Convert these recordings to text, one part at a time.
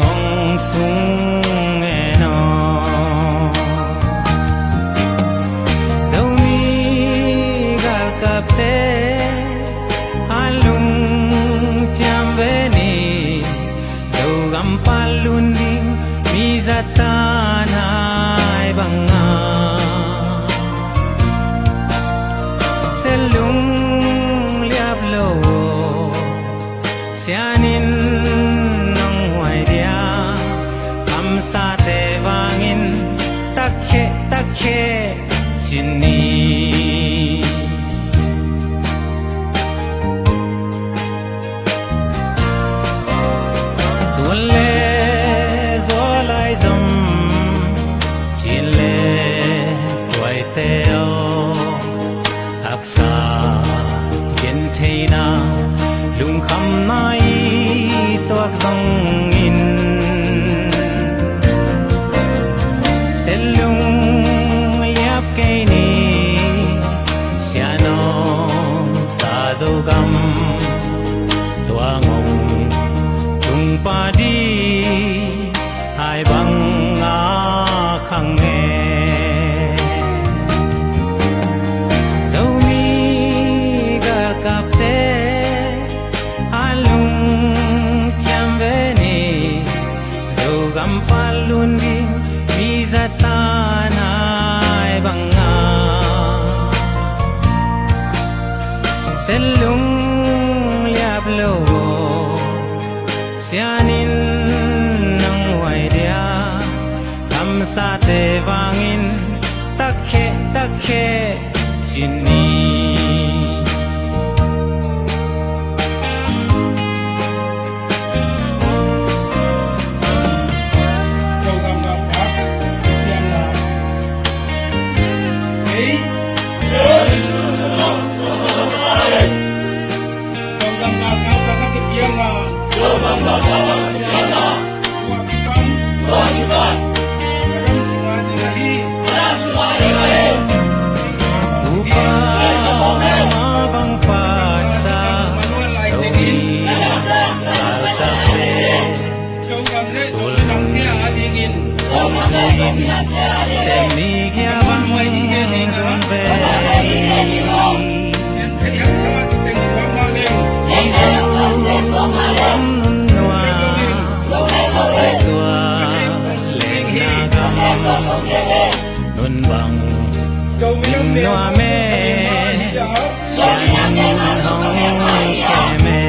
ong sung eno Zomi gal kape alung jambeni Dogam palunding mizatanay banga Selung liablo sianin nong waidia kamsate wangin takhe chini tulle zolai zum chile waiteo aksa yentheina lung kham nai toak zong in selung liap ke ni siano sa zogam tuangong tung padi hai bang a khang nge zomi gal kapte alung jambeni zogam palundi mizatanay banga selung liablo sianin nang waidia kamsate wangin takhe chini Semigya bang jumbe nunwa tua lenga nun bang nunwa me sian hong keme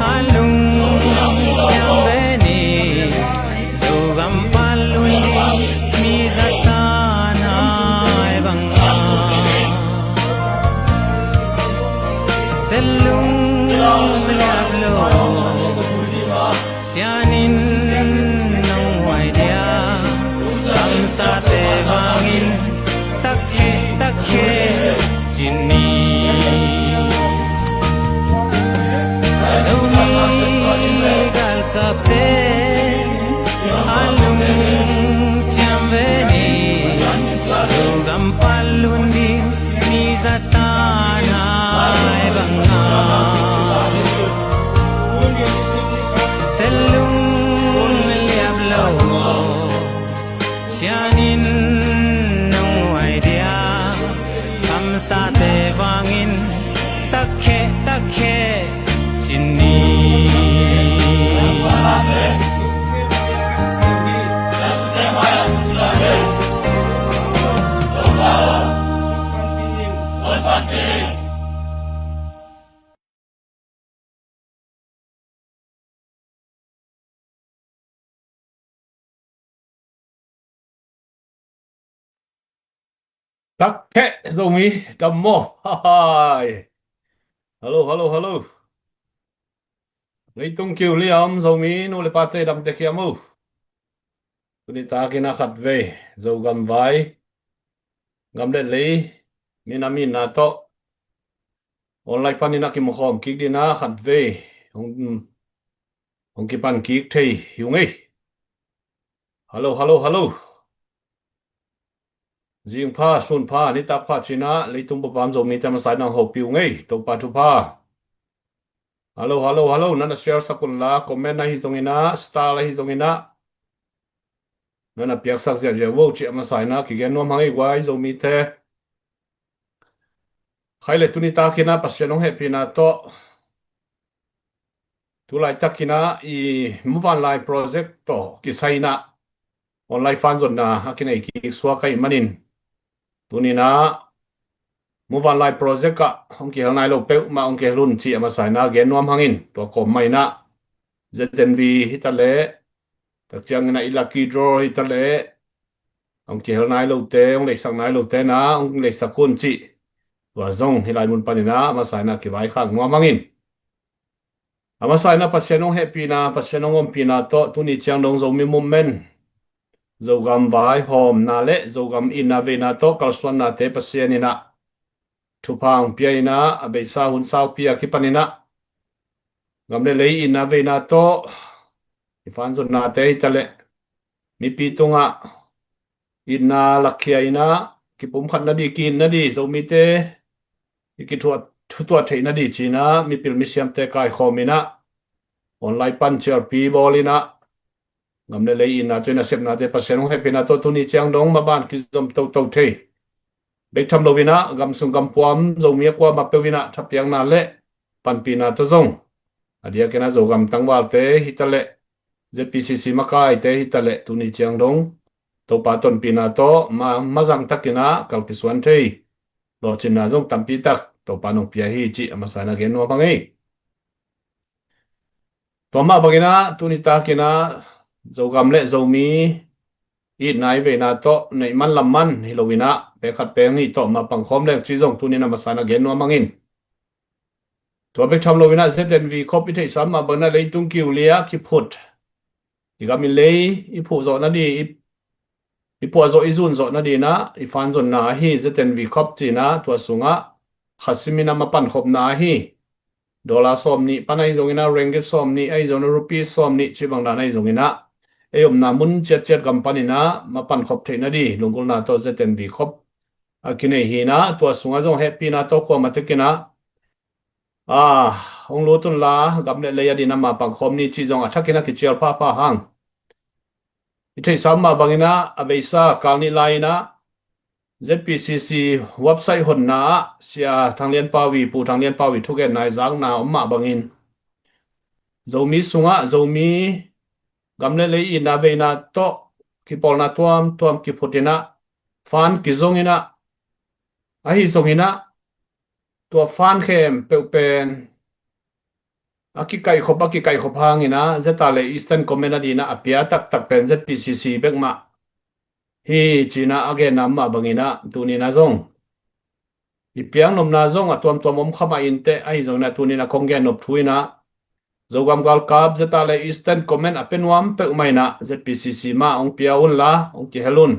alung jambeni zogam palundi mizatanay banga selung liablo sianin nang waidia kamsate wangin takhe chini gal kapte alung jambeni zogam palundi mizatanay banga selung liablo sianin nang waidia kamsate wangin takhe chini Takke zomi dammo hai Hello Leitung kiu liam zomi no le pate dam te kiamu Kunita kina khatve zogam vai ngam le le minamin na to online panina ki mokhom kik dina khatve hong ki pan kik thei hiungai Hello จิงพาสุนพานิตาพาชินะเลยตุมปปามโจมีแต่มาสายนางหกปิวไงตปาทุพาฮัลโหลฮัลโหลฮัลโหลนั่นแชร์สักคนละคอมเมนต์นะฮิซงอินะสตาร์ละฮิซงอินะนั่นเปียกสักเสียเจวจิมาสายนะกิเกนนวมหังไอ้ไว้โจมีเตใครเลยตุนิตากินะปัสเชนงเฮปีนาโตตุไลตักกินะอีมูฟออนไลน์โปรเจกต์โตกิไซนะออนไลน์ฟันจนนะฮักกินะอีกสวากัยมันินตุนินะมูฟออนไลน์โปรเจกต์กะองค์เกี่ยวกับนายโลกเปมาองค์เกี่ยวรุ่นที่มาสายนะเกนนวมหังอินตัวกลมไม่นะZNV ฮิตาเลตักจังนะอิลักกี้ดรอฮิตาเลองค์เกี่ยวกับนายโลกเตองค์เล็กสักนายโลกเตนะองค์เล็กสักคนที่ตัวซงฮิลายมุนปานินะมาสายนะกี่ใบข้างนวมหังอินมาสายนะปัสเชนงเฮปีนะปัสเชนงอมปีนะโตตุนิจังดงโจมีมุมเมนโจกัมไว้หอมนาเลโจกัมอินาเวนะโตกัลสวนนาเตปัสเชนินะทุพังเปียนะอเบซาหุนสาวเปียคิปานินะกำเดเลยอินาเวนะโตอิฟันสุนนาเตอิตาเลมีปีตุงะอินาลักเคียอินะกิปุมขันนาดีกินนาดีโจมีเตอิกิทวดตัวเทนาดีจีนะมีปิลมิเซียมเตกายคอมินะออนไลน์ปันเชอร์ปีบอลินะกำเดเลยอินาจวยนะเซปนาเตปัสเซนงเฮปินาโตตุนิจังดงมาบ้านกิซอมโตโตเทเบกทำโลวินะกำสุงกำปวมโจมีกว่ามาเปวินะทับยังนาเลปันปีนาตะซงอดียกนะโจกำตังวาลเตฮิตาเลZPCC มากายเตฮิตาเลตุนิจังดงตัวปาตนปีนาโตมาจังตักินะกัลกิสวันเทโลจินาจงตัมปีตักตัวปานงเปียฮีจิมาสายนาเกนวบังเอตัวมาบังนะตุนิตากินะโจกำเลโจมีอีนายเวนาโตในมันลำมันฮิโลวินะเปขัดเปงนี่โตมาปังคอมเล็กจีจงตุนินามาสายนาเกนวบังอินตัวเบกทำโลวินะZNVครบอิทธิสัมมาบังนะเลยตุงกิวเลียคิพุดอีกามิเลยอีผู้โจนาดีอีปัวโจอีซุนโจนาดีนะอีฟันโจนาฮีZNVครบจีนะตัวสุงะขัดซิมินามาปันคบนาฮีดอลลาร์สอมนี่ปันไอโจงินะเริงกิสอมนี่ไอโจนรูปีสอมนี่ชิบังดานไอโจงินะเอยมนามุนเจ็ดกัมปานินะมาปันคบเทนาดีลุงกุลนาโตZNVครบอากินเอฮีนะตัวสุงะจงแฮปปี้นะโตกว่ามาตึกินะองรู้ตุนลากับเนเลยดีนามาปังคมนี่จีจงอัทักกินะกิเจียลป้าหังอิทธิสัมมาบังนะอเบซ่ากาลนิไลนะ ZPCC เว็บไซต์หนนาเสียทางเรียนปาวีปูทางเรียนปาวีทุกแก่นายจางนาอมมาบังอินโจมีสุงะโจมีกำเนเลยอินาเวนะโตกิปอลนาตัวมกิพุตินะฟันกิจงอินะไอฮิจงอินะตัวฟันเข้มเปลเป็นอากิไก่ขบหางอินะเจตาเลอีสเทิร์นคอมเมนดีนะอภิยาตักเป็น ZPCC เบกมาฮีจีน่าอเกนำมาบังอินะตุนินาจงอีเปียงนมนาจงตัวมขมาอินเตไอจงนะตุนินาคงแกนบทุยนะจงกำกาลกับเจตาเลอีสเทิร์นคอมเมนอเป็นวามเปกไม่นะ ZPCC มาองเปียอุนละองกิเฮลุน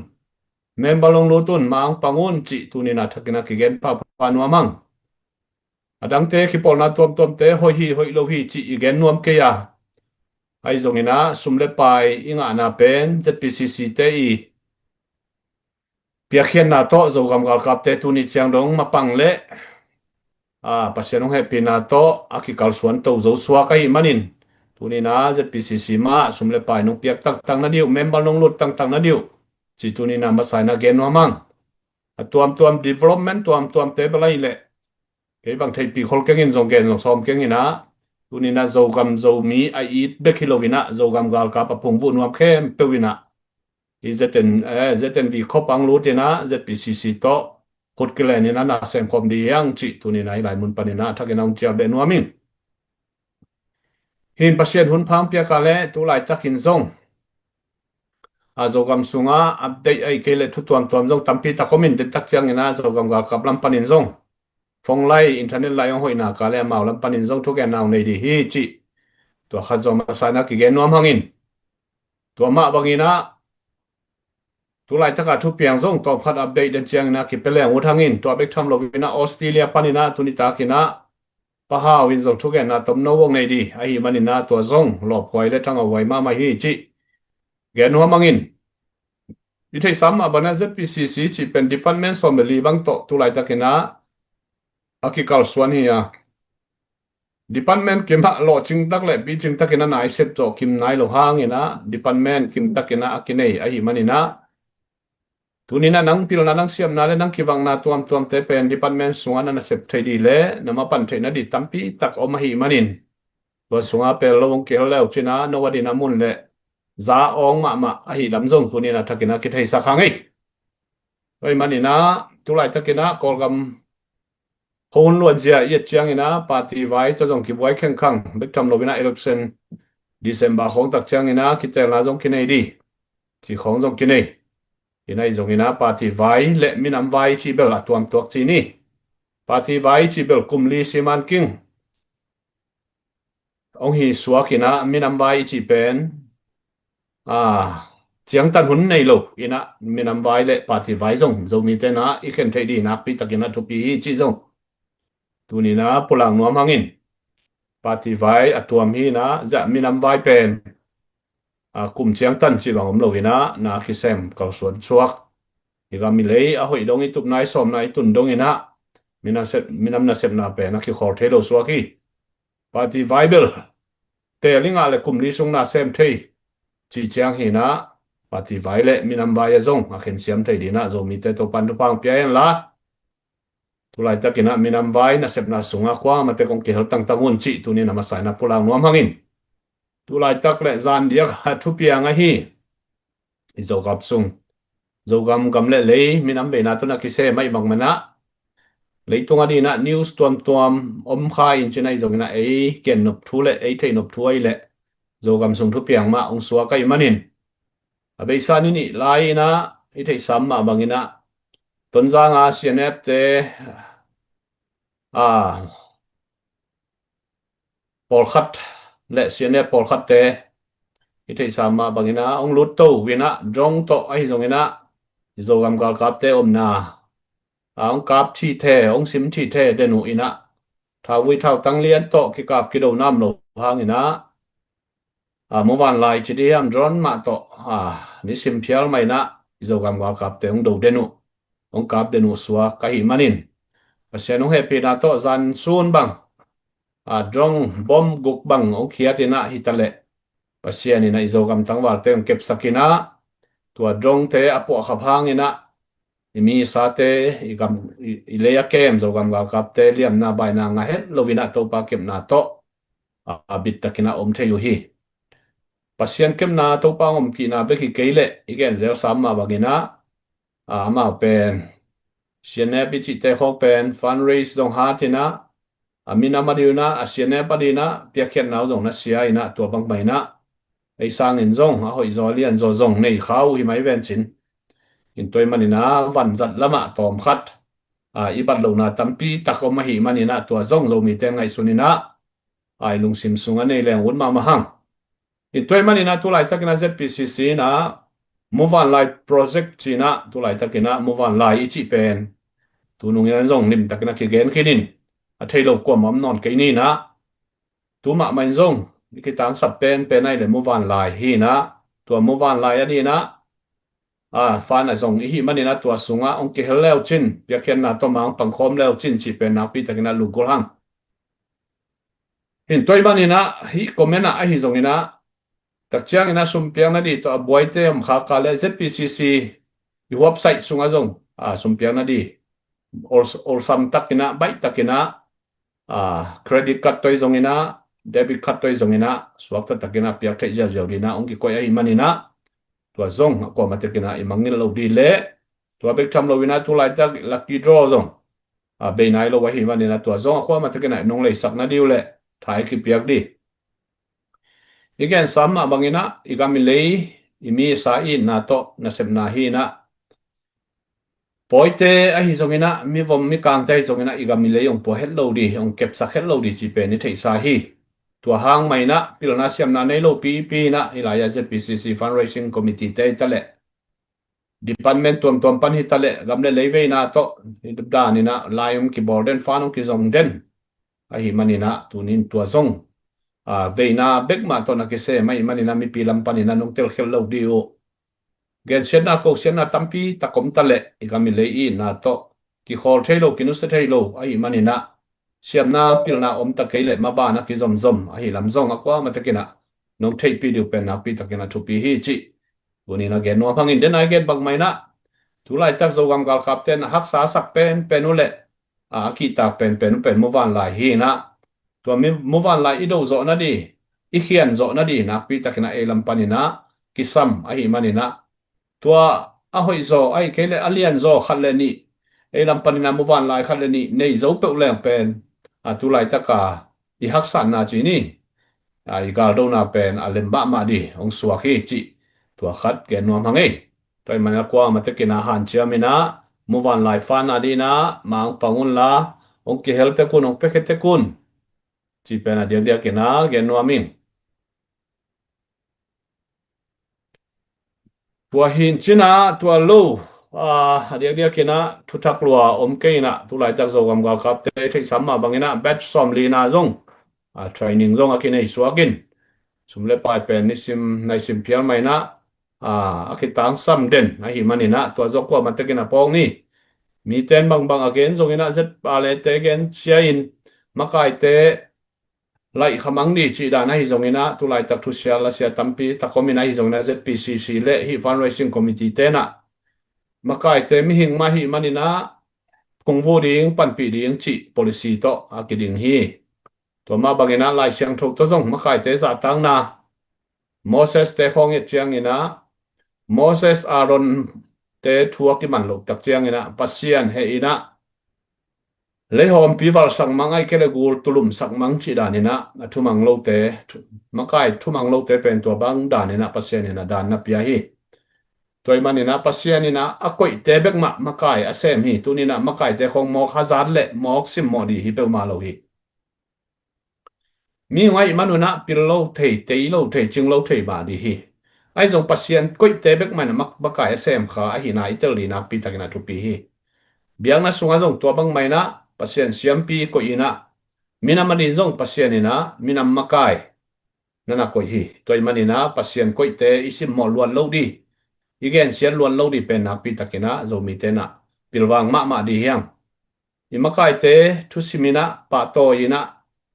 เมมบาลงลูตุนมาองปังอุนจิตุนินาทักกินะกิเกนปานวามังดังเตคิปอลนาตัวเตหอยโลฮีจิอีเกนนวมเกียไอจงอินะสุมเลปายอิงานาเป็น ZPCC เตอีเปียเขียนนาโตจงกำกาลกับเตตุนิจังดงมาปังเลปัสเซนงเฮปีนาโตอากิกัลสวนโตโจสวากัยมันินตุนินา ZPCC มาสุมเลปายนงเปียกตังนาดิวเมมบาลงลุดตังนาดิวจิตุนินามาสายนาเกนวามังตัวม development ตัวมเตบไลเลเก็บางทีปีคนเก่งจงเก่งจงซ้อมเก่งนะตุนินาโจกำโจมีไออีเบคิโลวินะโจกำกาลกับพงวุ่นวามเข้มเปวินะอีZNVครบอังรู้ดีนะ ZPCC โตพุทธกิเลนี่นะนาเซมคมดียังจิตุนินาหลายมุนปนินะทักกินองเจียเบนวามิงหินปัสเซียนหุนพังเปียกาเลตุไลจักหินจงโจกำสุงะอัปเดตไอเกเลทุตัวจงตัมปีตะคอมินเด็ดตักเจียงนะโจกำกาลกับลำปนินจงฟงไลอินเทอร์เน็ตไลองหอยนากาเลมาลำปันินจงทุกแกนาวในดีฮีจิตัวขัดจอมาสายนักกิเกนนวมหังอินตัวมาบังอินะตุไลทักทุกเพียงจงตัวพัดอัปเดตเดินเชียงนะกิเปเลงอุทังอินตัวเบกทำโลวินะออสเตรเลียปันินะตุนิตากินะปะฮาวินจงทุกแกนาตมโนวงในดีไอฮิมันินะตัวจงหลบคอยและทั้งเอาไว้มาฮีจิเกนนวมหังอิน อิเทซัมอาบัน ZPCC จิเป็น Department Somali บังโตตุไลตะกินะอากิกัลสวนเฮีย Department กิมะโลจิงตักเลปีจิงตักกินะนายเซตโตกิมนายโลหางนะ Department กิมตักกินะอากิเนยอาหิมันินะตุนินะนังพิลนะนังเสียมนาเลนังกิวังนาตวมเตเป็น Department สวงนะเซปไทดีเลนะมาปันเทนะดิตัมปีตักอมหิมันินตัวสวงเปลลงเกลแล้วจินะนวดินามุนเลซาองมาอาหิลำซงตุนินะทักกินะกิไทสักขังไอโดยมันินะตุไลทักกินะกอลกัมโฮนล้วนเสียเอียดเจียงนะปาร์ตี้ไว้จะส่งกิบไว้แข่งขังเบิกทำโลวินาเอล็กชันDecember ของตักเจียงนะคิดแต่ละส่งกินไอดีที่ของส่งกินไอที่ไหนส่งนะปาร์ตี้ไว้และมินำไว้ที่เบลตัวจีนี่ปาร์ตี้ไว้ที่เบลกุมลีซิมันกิงองฮีสวกินะมินำไว้ที่เป็นเจียงตันหุ่นในโลกอินะมินำไว้และปาร์ตี้ไว้ส่งมีแต่นะอีกแค่ไทยดีนักปีตักกินะทุกปีที่ส่งตัวนี้นะพลังนัวมังอินปาร์ตี้ไว้ตัวมีนะจะมีนำไว้เป็นกลุ่มเชียงตันสิบังอมโลวินะนาคิเซมกับสวนชวกอีกมีเลยหอยดงอีตุบนายสมนายตุนดงอินะมีนำนาเซมนาเป็นนักขอเทโลสวกีปาร์ตี้ไว้เบลเตลิงอะไรกลุ่มนี้ส่งนาเซมเทจีเจียงหินะปาร์ตี้ไว้และมีนำไว้ยังเข็นเสียมเทดีนะจะมีแต่ตัวปันตุปังเปียนละตุลายตะกินะมีนำไว้นะเสพนาสุงากว่ามาแต่คงเกี่ยวตั้งมุนจิตุนี้นะมาใส่นะพลังนัวมังอินตุลายตะและจานเดียกทุเปียงฮีอิโจกับสุงโจกำเละเลยมีนำเบนาตุนักกิเซไม่บังมันนะเลยตรงอดีนะนิวส์ตัวอมค่ายอินเชนัยจงนะเกี่ยนนบทุเละเทนบทุไอเละโจกำสุงทุเปียงมาองสัวกัยมันินอเบซานี่ลายนะเทซัมมาบังอินะต้นจางอาเซียนเอฟเตปอลคัดและเซียนเอฟปอลคัดเตอิทิสามาบังอินะองลุตโตวินะจงโตไอจงอินะโจกำกาลกับเตอมนาองกับที่เทองซิมที่เทเดนูอินะท้าวิท้าตั้งเลียนโตกิกับกิโดน้ำโลหางอินะเมื่อวานไลจิดียมจอนมาโตนิสิมเพียลไม่นะโจกำกาลกับเตองดูเดนูองกับเดนูสวะกะหิมันินเสียนองเฮปีนาโตจันซูนบังดรองบอมกุกบังองเขียตินะฮิตาเลเสียนี่นะอิโจกำตั้งว่าเตองเก็บสักินะตัวดรองเตอปวขับหางอินะมีสาเตอิเลียเกมโจกำกับเตเลียมนาบายนางเฮลวินะโตปาเก็บนาโตบิดตะกินะอมเทยุฮีปัสยันเก็บนาโตปางอมกีนาเบกิเกเลอีกแกนเซลสามมาบักินะมาเป็นเสียนปิจิเตขอกเป็นฟันเรสตรงหาตินะมีนามาดิวนะเสียนปดีนะเปียกเขียนนาวตรงนะเสียอินะตัวบังไปนะไอสร้างอินจงหอยจอเลียนจงในเขาหิไม่เวนชินอินตัวมันนะวันจัดละมาตอมคัดอีบัดลงนะตั้มปีตักอมาหิมันนะตัวจงเรามีแต่ไงสุนินะไอลุงซิมซุงอันนี้แรงวุ่นมาหังอินตัวมันนะตัวไหลตักนะ ZPCC นะMove on Live Project จีนะตัวไหลตักนะ Move on Live อีจิเป็นตัวนุ่งยันจงนิมตักนะคิเกนคิดินเทโลกว่ามั่มนอนกันนี่นะตัวมาไม่จงนี่คือต่างสับเป็นไอเลย Move on Live ฮีนะตัว Move on Live อันนี้นะฟันจงอีมันนี่นะตัวสุงองค์เกี่ยวแล้วจินเปียกเขียนนะตัวมังปังคมแล้วจินจีเป็นนักปีตักนะลูกกุลังเห็นตัวมันนี่นะฮีคอมเมนต์นะไอฮีจงนี่นะตักเชียงนะสุมเปียงนะดีตัวบวยเตมข้ากาเล ZPCC อีเว็บไซต์สุงจงสุมเปียงนะดีall sam takina bai takina credit card toy zongina debit card toy zongina swakta takina piak thai ja jawdina ongki koi ai manina tua zong ko matekina imangil lo di le tua bek tham lo wina tu lai tak lucky draw zong be nai lo wa hi manina tua zong ko matekina nong lei sakna diu le thai ki piak di igen samma bangina igami lei imi sa in na to na semna hi na poite a hi zongina mi vom mi kang tai zongina igami le yong po hello di yong kep sa hello di chi pe ni thei sa hi tua hang mai na pilona siam na nei lo pi na ilaya ZPCC fundraising committee te tale department tom pan hi tale gamle leive na to da ni na layum ki borden fanong ki zong den a hi manina tunin tua zong veina bek ma to na ki se mai manina mi pilam panina nong tel hello di o gen sian ko sian tampi takom tale igami lei na to ki khol thailo kinus thailo ai manina siamna pilna ta keile mabana ki zomzom ai lamzong akwa matakina nong thei pi diu pen na pi takina thupi hi chi bunina gen no phangin den ai gen bang maina tulai tak zogam gal kapten hak sa sak pen ule ki ta pen mowan lai hi na to mi mowan lai ido zo na di i khian zo na di na pi takina elam panina kisam ai manina tua a hoi zo ai kele alian zo khalle ni elam panina mowan lai khalle ni nei zo pe uleng pen tulai taka i hak san na chi ni ai gal do na pen alemba ma di ong suwa hi chi tua khat gen no mangai toi mana kwa matakina han chiamina mowan lai fan adina mang pangun la ong ki help te kun ong pekete kun chi pena dia kina gen no amin tua hin china tua lo dia kina thutak lua keina tulai tak zogam gal kap te thei samma bangina batch som lina zong training zong akine isuakin sumle pai pen nisim pial maina akitang sam den hi manina tua zokwa matakina pong ni mi ten bang again zongina zet pale te again siain makai te lai khamang ni chi da na hi zongina tulai tak thusia la sia tampi takomina hi zongina ZPCC le hi fundraising committee te na makai te mi hing ma hi manina kongvo ding panpi ding chi policy to akiding hi to ma bangina lai siang thok to zong makai te za tang na Moses te khong et chiang ina Moses Aaron te thuak ki man lo tak chiang ina pasian he ina lehom piwal sangmangai kele gur tulum sakmang chi danina thumang lo te makai thumang lo te pen to bang danina pasian ina dan na pia hi toy manina pasian ina akoi te bek ma makai asem hi tunina makai te khong mok hazar le mok sim modi hi pe ma lo hi mi ngai manuna pillo thei teilo thei chinglo thei ba di hi ai jong pasian koi te bek man mak makai asem kha hi na itali na pi takina tu pi hi biang na sunga jong to bang mai na pasien siampi ko ina minamani zong pasien ina minam makai nana ko hi toy manina pasien koite isim mo luan lo di igen sian luan lo di pen na pi takina zo mi te na pilwang ma di hiang i makai te thusimina pa to ina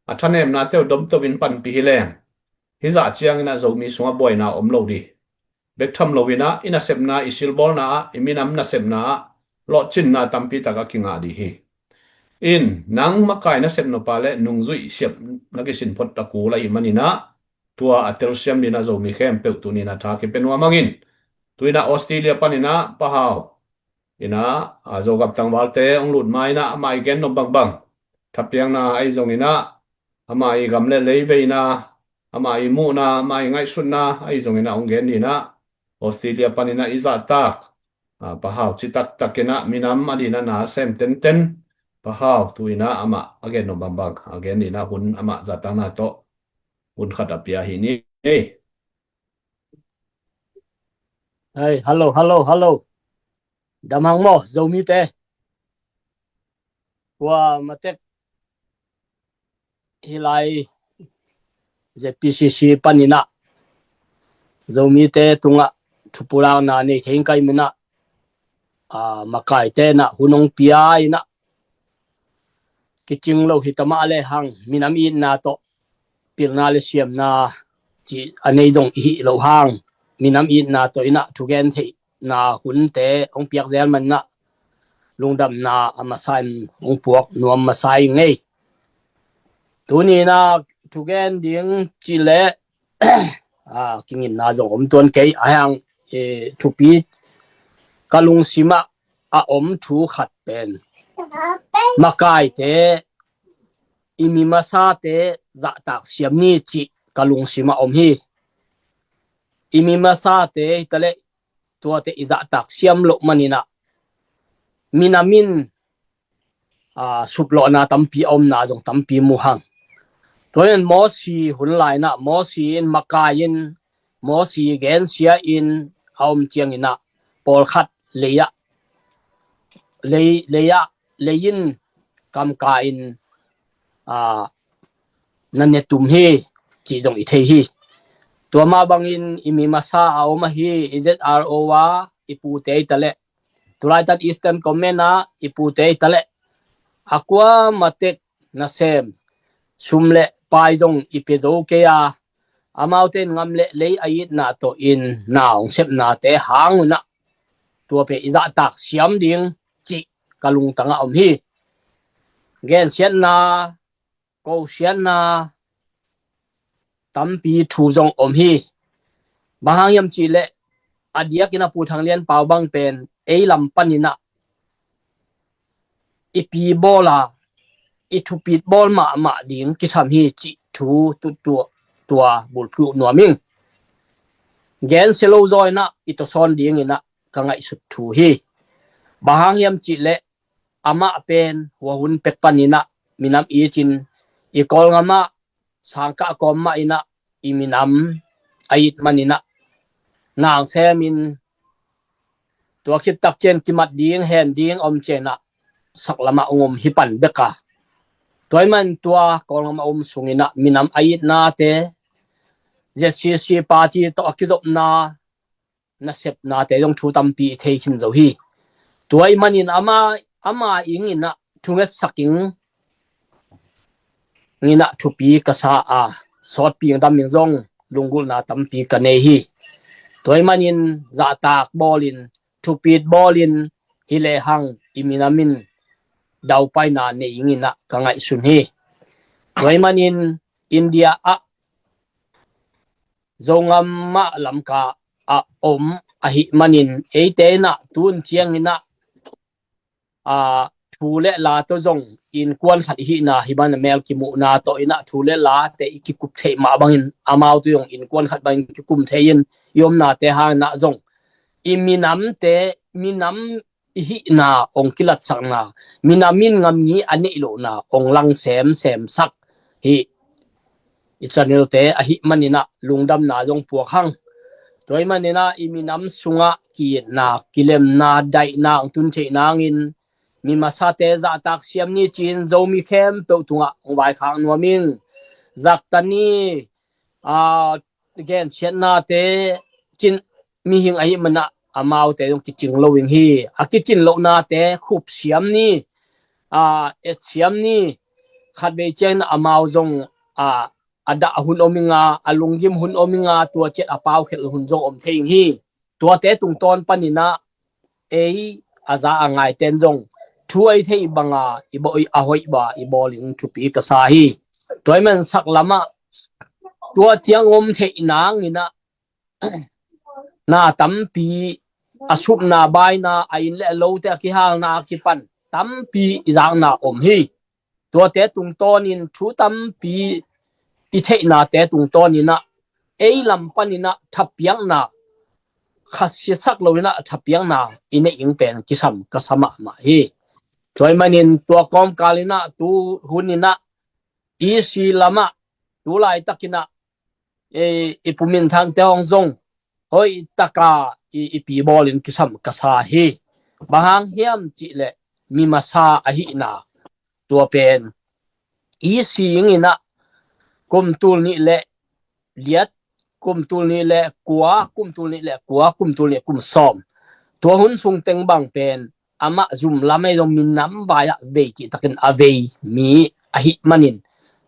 athanem na te dom to win pan pi hileng hi za chiang na zo mi sunga boy na om lo di bek tham lo wina ina sepna isil bol na iminam na sepna lo chin na tampi taka kinga di hi in nang makai na sepno pale nungzui siap nagisin pot taku lai manina tua atel siam dina zo mi khem pe tu ni na tha ki penwa mangin tuina Australia panina pahau ina azo gap tang walte ong lut mai na mai gen no bang thapiang na ai zong ina amai gamle leiveina amai mu na mai ngai sun na ai zong ina ong gen ni na Australia panina iza tak pahau chitak takena minam adina na sem ten pahau tuina ama again no bambag again ni na hun ama zatana to hun khata pia hi ni hey hello damang mo zomi te wa matek hilai ZPCC panina zomi te tunga thupulang na ni thengkai mina makai te na hunong pia ina kiching lo hitama le hang minam in na to pilna le siam na chi anei dong hi lo hang minam in na to ina thugen thei na hun te ong piak zel man na lungdam na amasan ong puak nuam masai ngei tuni na thugen ding chi le kingin na zong om ton ke ahang thupi kalung sima om thu khat pen makai te imi masa te za tak siam ni chi kalung sima om hi imi masa te tale tua te iza tak siam lo manina minamin suplo na tampi om na jong tampi muhang toyen mo si hunlai na mo si in makayin mo si gen sia in om chiang ina pol khat leyin kam ka in nanetum hi chi jong i thei hi ตัวมาbangin imimasa aumahi izro wa ipute tale tulaitat eastern komena ipute tale akwa matek na sem sumle paijong ipezo keya amauten ngamle lei ait na to in naung sep na te hanguna tua pe iza tak siam ding chi kalung tanga hi gen sian na ko sian na tampi thu jong hi bahang yam chi le adia kina pu thang lian pau bang pen ei lam panina ipi bola itupit bol ma ding ki tham hi chi thu tu tua bul phu no ming gen selo zoi na ito son ding ina ka ngai sut thu hi bahang yam chi le ama pen wa hun pek panina minam i chin I kol ngama sangka komma ina iminam ait manina nang semin tua kit tak chen kimat ding hen ding om chena saklama ngom hipan beka toiman tua kol ngama sungina minam ait na te ZCC party to akidop na sep na te dong thu tampi the hin zo hi tuai manin ama ingina thunget saking ngina thupi kasa a sot pi dam ming zong lungul na tampi kane hi toy manin za tak bolin thupit bolin hile hang iminamin daw pai na ne ingina kangai sun hi toy manin India a zongam ma lamka a a hi manin eite na tun chiang ina a thule la to zong in kwan khat hi na hiban mel ki mu na to ina thule la te ikikup thei ma bangin amau tu yong in kwan khat bang ki kum thein yom na te ha na zong iminam te minam hi na ong kilat sang na minamin ngam ni ani lo na ong lang sem sak hi ichanel te a hi manina lungdam na jong puak hang toy manina iminam sunga ki na kilem na dai na tun thei nangin mi masate za tak siam ni chin zomi khem pe tunga wai khang nuamin zaktani again sianna te chin mi hing ai mana amau te yong kiching lowing hi akichin lo na te khup siam ni et siam ni khat be chen amau jong ada hun ominga alungim hun ominga tua chet apau khel hun jong om theing hi tua te tung ton panina ei aza angai ten jong thuai thei banga iboi ahoi ba ibolin thupi ka sa hi toiman saklama tua tiang om thei nang ina na tampi asup na bai na ain le lo te ki hal na ki pan tampi izang na om hi tua te tung ton in thu tampi I thei na te tung ton ina ei lam panina thapiang na khasya sak lo ina thapiang na ine ing pen kisam kasama ma hi toy manin tua kom kalina tu hunina isi lama tu lai takina ipumin thang te hong zong hoi taka pi bolin kisam kasa hi bahang hiam chi le mi masa a hi na tua pen isi ngina kum tul ni le liat kum tul ni le kwa kum tul ni le kwa kum tul ni kum som tua hun sung teng bang pen ama zum lamai dong minam baya ve ki takin ave mi a hi manin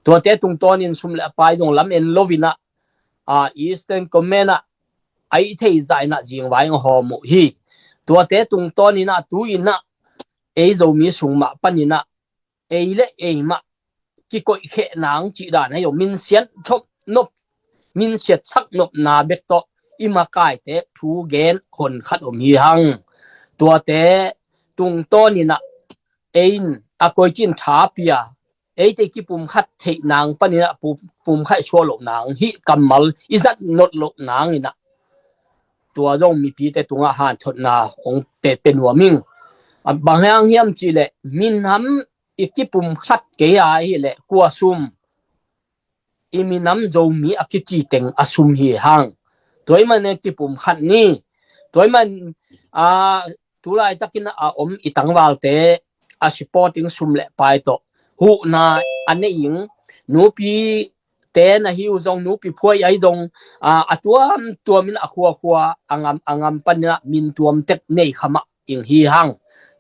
tua te tung tonin sum le pai dong lam en lovina eastern komena ai thei zai na jing wai ho mu hi tua te tung tonina tu ina ei zo mi sung ma panina ei le ei ma ki koi khe nang chi dan hayo min sian thop nop min siat sak nop na bek to ima kai te thu gen hon khat om hi hang tua te tung tonina ein a koi chin tha pia ei te ki pum khat thei nang panina pum khai chho lo nang hi kamal izat not lo nang ina tua jong mi pi te tunga han thot na ong pe penwa ming banghang hiam chi le min ham ikipum khat ke ai le kwa sum iminam zo mi akichi teng asum hi hang toiman ikipum khat ni toiman tulai takina om itangwal te supporting sum le pai to hu na ane ing nu pi แต่นะหิวจงนูปิพวยไอ้จงตัวมินอะคัวangamปัญญามินตัวมเต็กในขมะอิงฮีหัง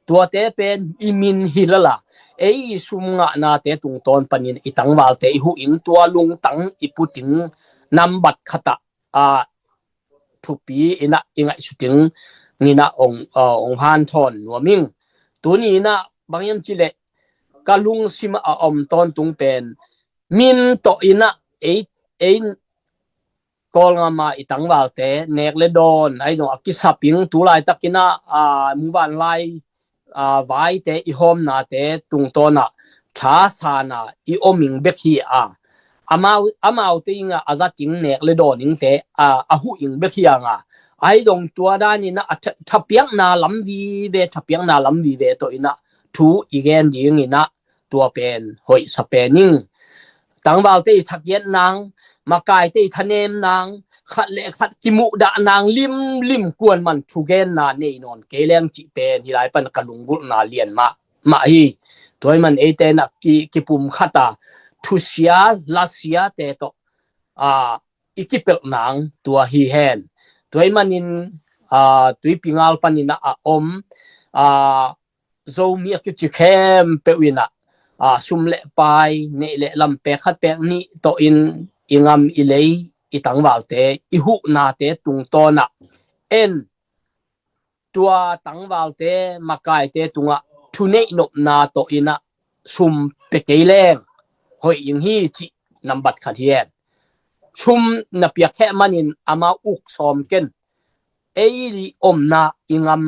ตัวเตเป็นอิมินฮิลละไอ้สุมงะนาเตตุงตอนปัญญาอิตังวาลเตหูอิงตัวลุงตังอิปุติงนำบัตรขตะทุปีอินะอิงไอสุติงนี่นะองพานทอนหัวมิงตัวนี้นะบางยามจิเลกะลุงซิมาอมตอนตุงเป็นมินโตอินะเอกอลงามาอิตังวาลเตเนกเลดอนไอ้ดอกกิสาปิงตุลายตักินะมุวันไลไว้เตอิหอมนาเตตุงตอนะชาสานาอิอมิงเบกฮีอามาเตอิงอาซาจิงเนกเลดอนิงเตหูอิงเบกฮีไอ้ดงตัวด้านนี้นะทับเปียงนาลำวีเวทับเปียงนาลำวีเวตัวอินะทูอีเกนดีอินะตัวเป็นหอยสเปนิงตังวาลเตทักเย็นนางมากายเตทะเนมนางขัดเลขัดกิมุดานางลิมกวนมันทุเกนนาเนนอนเกเลงจิเป็นฮิไลปันกะลุงกุนาเลียนมาฮีตัวมันเอเตนักกิปุ่มขัตาทุเสียลาเสียเตโตอีกิเปลนางตัวฮีแฮนตัวมันนินตัวปิงาลปันนินะโซมีกิจิเข้มเปวินะซุมเลไปเนเลลำเปขัดเปนี่โตอิงามอิเลอิตังวาลเตอิหุนาเตตุงโตนะตัวตังวาลเตมากายเตตุงทุเนนบนาโตอินะซุมเปเกเลงหอยอิงฮีจินำบัตรขัดเฮียนซุมนับยาแค่มันินอามาอุกซอมเกนลีอมนาอิงาม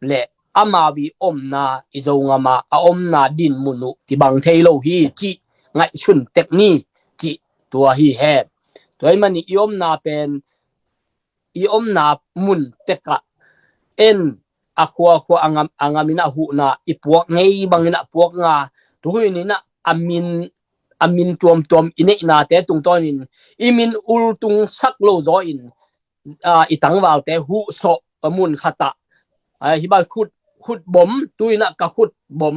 เลอามาวีอมนาอิโซงามาอมนาดินมุนุที่บางเทโลฮีจิไงชุนเทคนีจิตัวฮีแฮตัวมันอิอมนาเป็นอิอมนามุนเตกะอะคัวอังามินะหูนาอิปวกไงบางนะปวกงาตัวนี้นะอามินตวมอินเนนาเตตุงตอนินอิมินอุลตุงสักโลโซอินอิตังวาลเตหูโซมุนขตะฮิบาลขุดบ่มตุยนะกะขุดบ่ม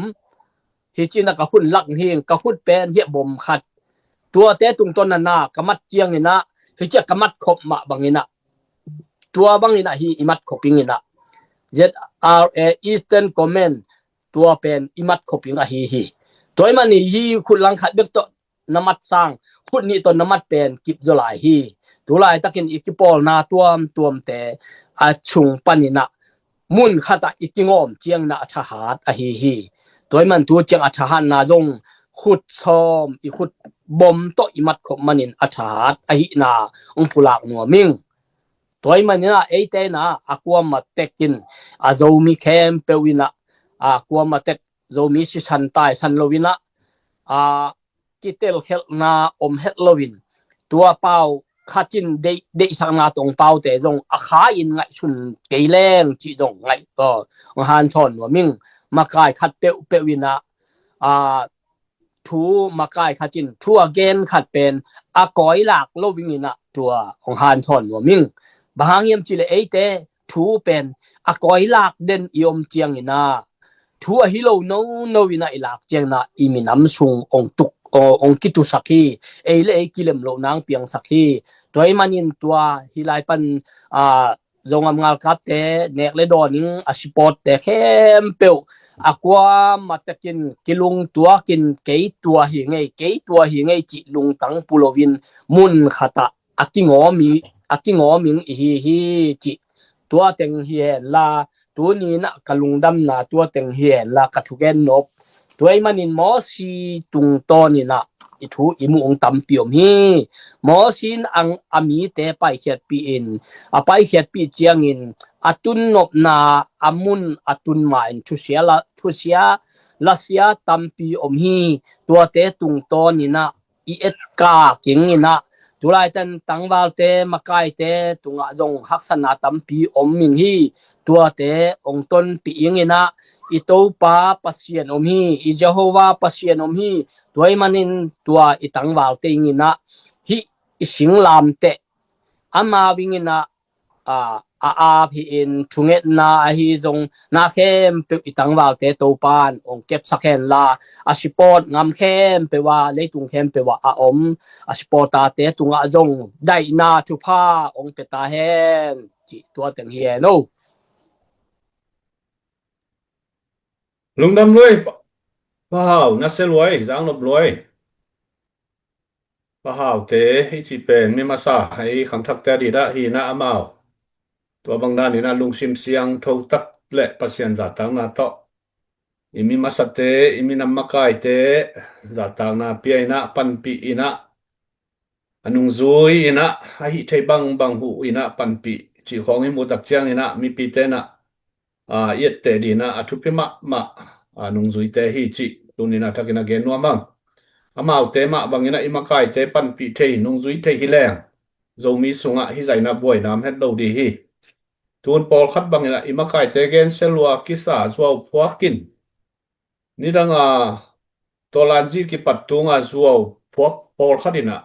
ฮิจินะกะขุดลักเฮงกะขุดเป็นเฮียบ่มขัดตัวเตตุงตอนนากะมัดเจียงนี่นะฮิจะกะมัดขบมะบางนี่นะตัวบางนี่นะฮิอิมัดขบปิงนี่นะ ZRA Eastern Comment ตัวเป็นอิมัดขบปิงอะฮิตัวมันนี่ฮิขุดลังขัดเบกตนมัดสร้างขุดนี่ตนนมัดเป็นกิบจลายฮิตัวลายตะกินอิกิปอลนาตัวมแต่ชุงปันนี่นะมุนขตะอิกิงอมเจียงนาทหารอะฮีตัวมันตัวเจียงทหารนาจงขุดซอมอีขุดบ่มโตอิมัดขบมันินทหารอะหินาองปุลากนัวมิงตัวมันนะเอเตนะอะกัวมาเตกินอะโซมีแคมเปวินะอะกัวมาเตกโซมีสิชันตายสันโลวินะกิเตลเฮลนาอมเฮลโลวินตัวเป้าข้าจินได้สังนาตรงเป้าแต่จงอาคาอินไงชุนเกยแรงจีจงไงก็หันทอนว่ามิงมากายขัดเปวินะทูมากายขัดจินทัวเกนขัดเป็นอากอยหลักโลวิงินะตัวของหันทอนว่ามิงบางยามจิเลเอเตทูเป็นอากอยหลักเด่นยมเจียงอินะทัวฮิโลโนวินะอิลักเจียงนะอิมินำซุงองตุกองคิตุสักฮีเลกิเลมโลนางเปียงสักฮีตัวมันยินตัวฮิไลปันจงงามกับเตเนกเลดอนิงอสิปอตแต่เข้มเปียวอากว่ามาตะกินกิลุงตัวกินเกยตัวหิงไงจิลุงตังปุโลวินมุนขตะอากิงอมิงฮีจิตัวเต็งเฮียลาตัวนี้นะกะลุงดำนาตัวเต็งเฮียลากะทุเกนนบตัวมันนินมอสีตุงตอนี่นะอิทูอิมุงตัมเปียมฮีมอสินอังอามีเตไปเขียดปีอินไปเขียดปีเจียงอินอตุนนบนาอามุนอตุนมาอินทุเสียลาเสียตัมปีอมฮีตัวเตตุงตอนี่นะอีเอ็ดกาเก่งนี่นะตุลายตังวาลเตมากายเตตุงะจงฮักษณะตัมปีอมมิงฮีตัวเตองต้นปีอิงนี่นะอิโตปาปัสเซียนอมฮีอิเจโฮวาปัสเซียนอมฮีตัวมันนินตัวอิตังวาลเตงินะฮิอิสิงลามเตอามาวิงินะ พี่อินทุเงนาฮีจงนาเข้มเปอีตังวาวเตโตปานองเก็บสักแคนลาอาชิปอดงามเข้มเปว่าเลตุงเข้มเปว่าอาอมอาชิปอตาเตตุงอาจงได้นาทุพาองเปตาแฮนจิตัวเต็งเฮียโนลุงดำรวยป้าหาวนัสเซรวยจางลบรวยป้าหาวเตให้สิเป็นมีมาซาให้คังทักแต่ดีละฮีนะอามาวตัวบางด้านนี่นะลุงซิมเสียงทกตักและปัสยันจาตังนาโตอิมีมาสเตอิมีนำมากายเตจาตังนาเปียนะปันปีอินะอนุงซุยอินะให้ไทบังหูอินะปันปีจีของอิมุตักเจียงอินะมีปีเตนะเอียดเตดีนะอทุพิมะนุงซุยเตฮีจิตุนินะทักินะเกนัวมังอามาเตมะบางอินะอิมากายเตปันปีเทนุงซุยเทฮิแรงโซมีสุงะฮิไซนะบวยน้ำเฮ็ดโลดีฮีทูนปอลคัดบางอินะอิมากายเตเกนเซลัวกิสาสวาวพวกินนี่ดังตัวลานจีกิปัดตุงสวาวพวกปอลคัดอินะ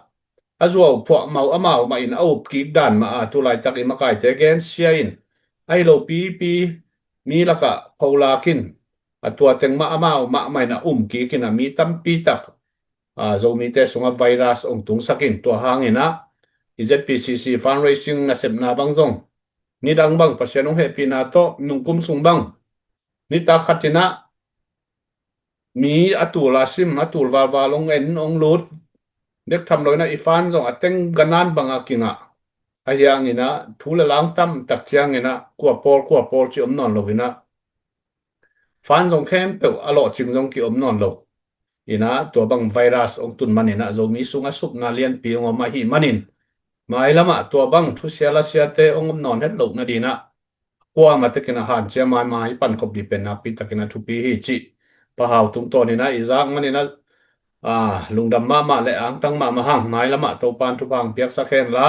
สวาวพวกเมามาอินเอากีดานมาตุไลตักอิมากายเตเกนเซียอินไอโลปีมีละกะพาวลากินตัวเต็งมาไม่นะกีกินะมีตั้มปีตักโซมีเตสงไวรัสองตุงสักินตัวหางนะ EZPCC fundraising na sep na bangzong ni dang bang pasyanong happy na to nung kumsung bang ni takatina mi atula sim atul walong en ong lut dek tham loi na ifan zong ateng ganan bang akinga ayang ina thula lang tam tak chiang ina kwa pol chi om non lovina fan zong khem pe alo ching zong ki om non lo ina to bang virus ong tun manina zo mi sunga sup na lian pi ong ma hi manin mai lama to bang thu siala siate ong om non het lo na dina kwa ma tekina han che mai pan kop di pen na pi takina thu pi hi chi pa haw tung to ni na izang manina lungdam ma le ang tang ma hang mai lama to pan thu bang piak sa khen la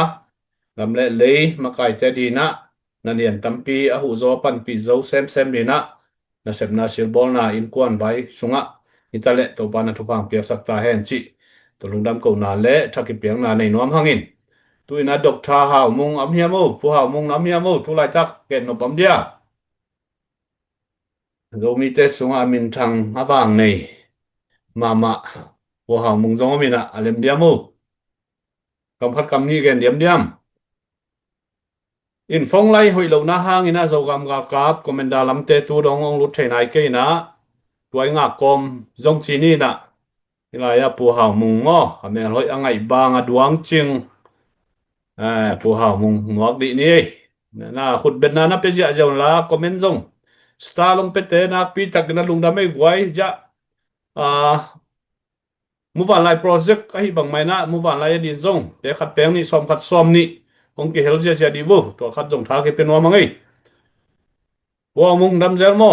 gam le ma kai te dina na nian tampi a hu zo pan pi zo sem dina na sep na sil bol na in kwan bai sunga itale to pan thu bang piak sak ta hen chi to lungdam ko na le thaki piang na nei nom hangin tuina dokta haw mung am hiamu pu haw mung nam hiamu thu lai tak ken no pam dia zo mi te sunga min thang awang nei mama pu haw mung zong mina alem diamu kam khat kam ni gen diam in phong lai hoi lo na hang ina zo gam ga kap komenda lam te tu dong ong lut thei nai ke na tuai nga kom zong chi ni na ila ya pu haw mung ngo ame loi angai bang aduang ching pu haw mung ngok di ni na khut ben na pe ja jaw la comment zong sta long pe te na pi tak na lung da mai gwai ja mu van lai project ai bang mai na mu van lai din zong te khat peng ni som khat som ni ong ki hel ja di vu to khat zong tha ke pe no mangai wa mung dam zer mo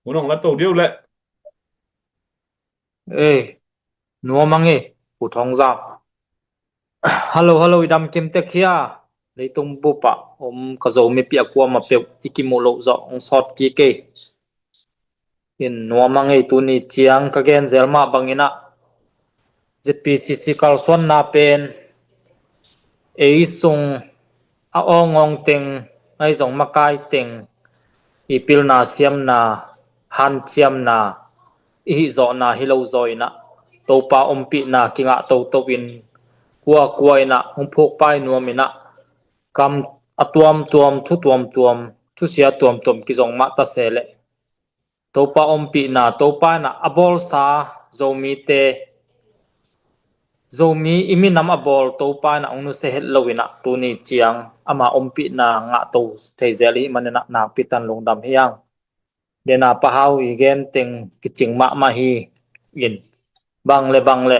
unong la to diu leนัวมังผู้ทองซาฮัลโหลดำเกมเตะเคียเลยตรงบุปะกะโซมีเปียกัวมาเปียอิกิโมโลซอองซอดกีเกอินนัวมังตุนี่เจียงกะเกนเซลมาบังอินะ ZPCC คัลซอนนาเป็นซุงององเต็งไอซงมะกายเต็งอีปิลนาเซียมนาฮันเจียมนาอีโซนาฮิโลโซยนะโตปาอมปินากิงะโตวินกัวนะองพกไปนัวมินะกำอตวมทุทุเสียตวมกิจงมาตะเสเลโตปาอมปินาโตปานะอบอลซาโซมีอิมินำอบอลโตปานะองนุเสเฮลวินะตูนี่เจียงอามาอมปินางะโตเทเซลิมันนะนาปิตันลงดำเฮียงเดนาปะฮาวอีเกนเต็งกิจิงมาฮียินบังเล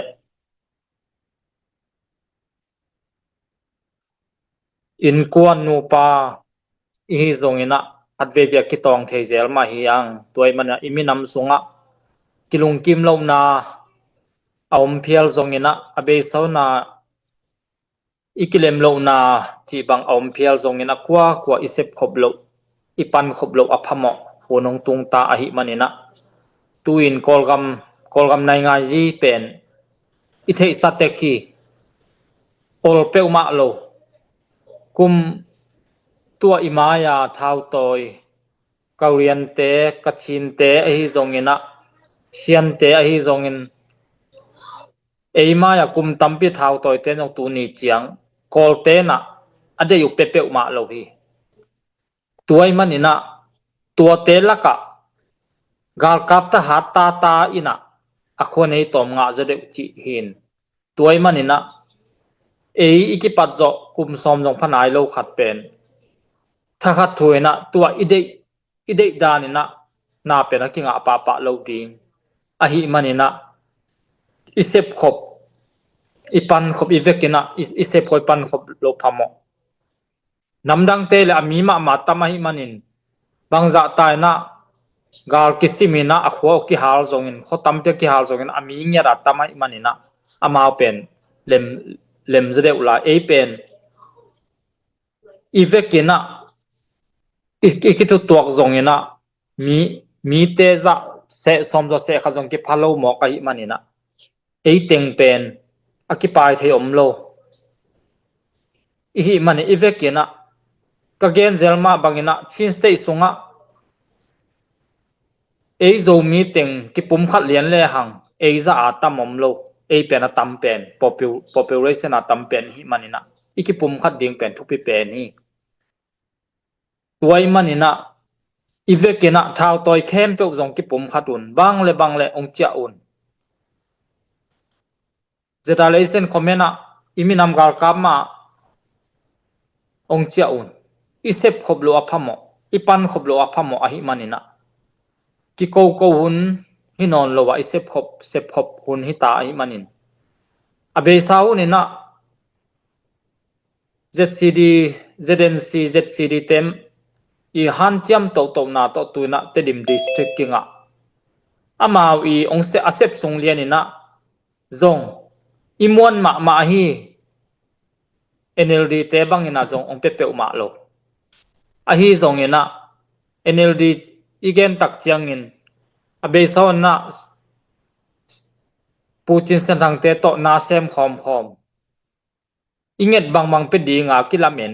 อินกวนนูปาอีซงอินะอัดเวเบียกิตองเทเซลมาฮียังตัวมันอิมินำสุงะกิลุงกิมลงนาอมเพียลซงอินะอเบซาวนาอิกิเลมลงนาจีบังอมเพียลซงอินะกว่าอิเซปขบโลอิปันขบโลอพมะโหนงตุงตาอหิมันอินะตุอินกอลกัมในงานจีเป็นอิเทสัตเตคีโอลเปลมาโล กุมตัวอิมายาท้าวตอยกาเรียนเตกัชินเตอหิซงอินะเชียนเตอหิซงอินเอมายากุมตัมปิท้าวตอยเตนองตูนีเจียงกอลเตนะอเดยุเปเปอุมาโลฮีตัวมันอินะตัวเตละกะกาลกับตะหัตตาตาอินะอควเนตอมงาจะเดจิหินตัวมันอินะอีกิปัจจกุมซอมจงพนายโลขัดเป็นถ้าขัดถวยนะตัวอิเดดานินะนาเป็นนักกิงอาปาปะโลดิงอหิมันอินะอิเซบขบอีปันขบอีเวกินะอิเซบขบปันขบโลพามอนำดังเตเลอามีมาตามหิมันินบางจะตายนะกาลกิสิมินะอควกิฮาลซงอินขตัมเปกิฮาลซงอินอามีเงียรัตตามหิมันินะอามาเป็นเลมจะเดอุลาเป็นอีเวกินะอีกิตุตัวซงอินะมีเตจะเสสมจะเสขจงกิพาโลหมอกหิมันินะเต็งเป็นอกิปายเทอมโลอีหิมันอีเวกินะกะเกนเซลมาบังอินะทินสเตยสุงะโซมีเต็งกิปุ่มขัดเลียนเลหังจะอาตามอมโลเป็นตัมเป็น population ตัมเป็นหิมันอินะอีกิปุ่มขัดดิ่งเป็นทุกปีเป็นนี่ตัวมันอินะอีเวกินะท้าวตอยเข้มเปอุจงกิปุ่มขัดอุนบางเลองเจ้าอุนเจตาเลเซนคอมเมนะอิมินำกาลกามาองเจ้าอุนอีเซบขบโลอพามอีปันขบโลอพามอหิมันอินะกิโกหุนหินอนโลวะอีเซบขบหุนหิตาอหิมันอินอเบซาอุนินะZCD ZNC ZCD เต็มอีฮันเจียมโตนาโตตุนะเตดิมดิสทริกกิงะอามาอีองเซอเซบสงเลียนินะซงอีมวนมาฮี NLD เตบังอินะซงองเปเปอุมาโลอะฮีซงอินะ NLD อีเกนตักเจียงอินอเบซาอุนะปูตินเซนทังเตโตนาเซมคอมอิงเงดบางเป็นดีงากิลาเมน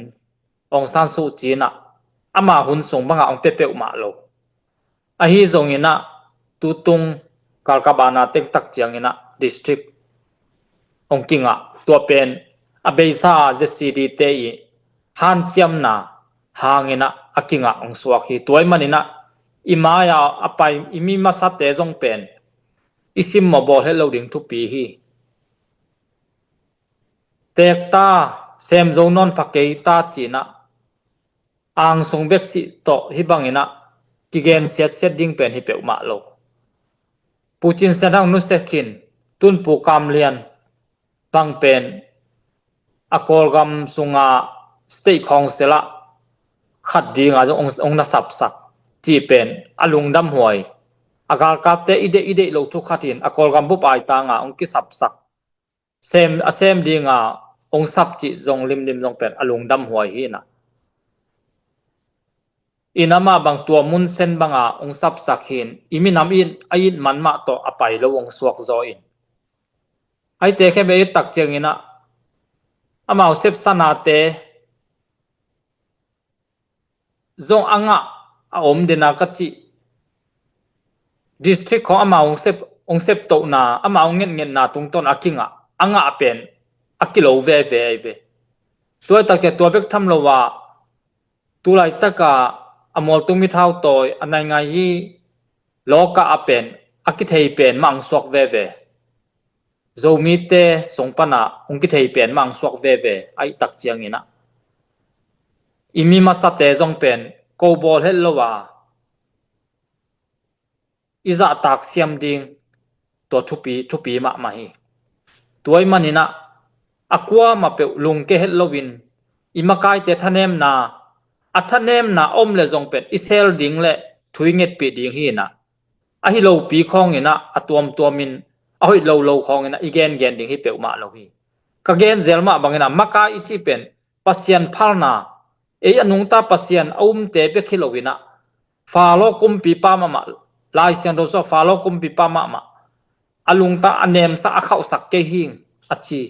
องซานสูจีนะอามาหุนส่งบางองเปเปอุมาโลอะฮีซงอินะตุตุงกาลกาบานาเต็งตักเจียงอินะดิสทริกองกิงะตัวเป็นอเบซาเจซีดีเตอีฮันเจียมนาหางอินะอากิงะองสวกฮีตัวมันอินะอิมายาอไปอิมิมาสัตเตจงเป็นอิซิมมาบอลให้เราดิ่งทุกปีฮีเตกตาเซมโจนอนพักเกยตาจีนะอ่างสงเบกจิโตฮิบังอินะกิเกนเสียดิ่งเป็นฮิเปอุมาโลปูจินเซนังนุสเตคินตุนปูกามเลียนบังเป็นอกอลกัมสุงาสเตย์คองเซละขัดดีงาจงนัสับสักจีเป็นอลุงดำหวยอากาลกับเตอิเดโลทุกขัดินอกอลกัมบุปไอตางาองกิสับสักเซมดีงาองสับจิจงลิมจงเป็นอลุงดำหวยฮีนะอินามาบางตัวมุนเซนบางองสับสักหินอิมินำอินอินมันมาโตอไปโลวงสวกโซอินไอเตแค่เบยตักเจียงอินะอามาเซบสนาเตจงอ่างอมเดนากจิดิสทริกของอามาองเซบโตนาอามาองเงินนาตุงต้นอากิงอ่างเป็นอากิโลเวตัวตักเจตัวเบกทำโลวาตัวไรตักอมอลตุมิท้าวโตยอันไงยี่โลกะเป็นอากิเทยเป็นมังสวกเวโจมีเตสงปนาองกิเทยเป็นมังสวกเวไอตักเจียงอินะอิมิมาสเตจงเป็นโกบอลเฮลโลวาอิจะตักเสียมดิงตัวทุปีมาฮีตัวมันอินะอความาเปลุงเกเฮลโลวินอิมากายเตทันเนมนาอัทเนมนาอมเลจงเป็นอิเซลดิงเลทุยเงตปีดิงฮีนะอะฮิโลปีคองอินะอตัวมินเอาฮิโลคองอินะอีเกนดิงฮิเปอุมาโลฮีกะเกนเซลมาบังอินะมากายอิจิเป็นปัสยันพัลนาอนุงตาปัสยันอุมเตเปคิโลวินะฟาโลกุมปีปามาลายเซียนโดโซฟาโลกุมปีปามาอลุงตาอเนมสะเข้าสักเกหิงอจี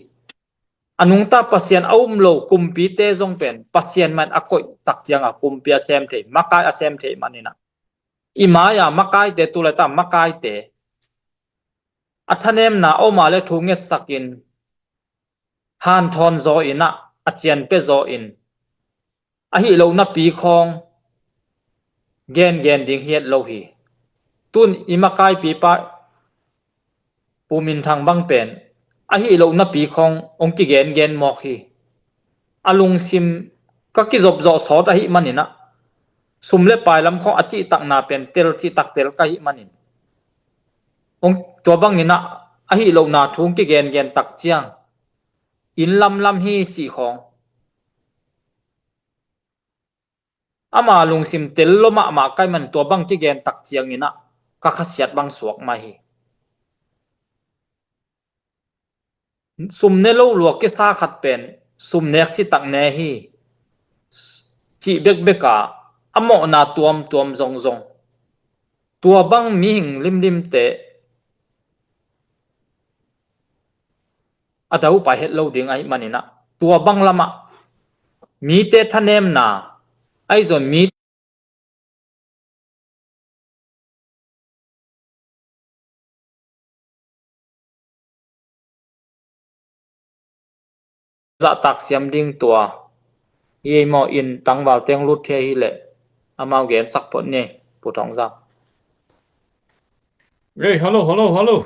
anung ta pasien aum lo kumpi te jong pen pasien man akoi tak chiang a kumpi asem the makai asem the manina imaya makai te tulata makai te athanem na oma le thunge sakin han thon zo ina achian pe zo in a hi lo na pi khong gen ding hiet lo hi tun imakai pi pa pumin thang bang pen a hi lo na pi khong ong ki gen mok hi alung sim ka ki job zo so ta hi manina sumle pai lam kho achi tak na pen tel chi tak tel ka hi manin ong to bang ni na a hi lo na thung ki gen tak chiang in lam hi chi khong ama lung sim tel lo ma kai man to bang ki gen tak chiang ni na ka khasiat bang suak ma hi sumne lo luak ke sa khat pen sumnek chi tak ne hi chi beka amo na tuam zong tua bang mi hing lim te atau pa het lo ding ai manina tua bang lama mi te thanem na ai zon mi za tak siam ding tua ye mo in tang wal teng lut the hi le amao gen sak pot ne pu thong za Hey, hello.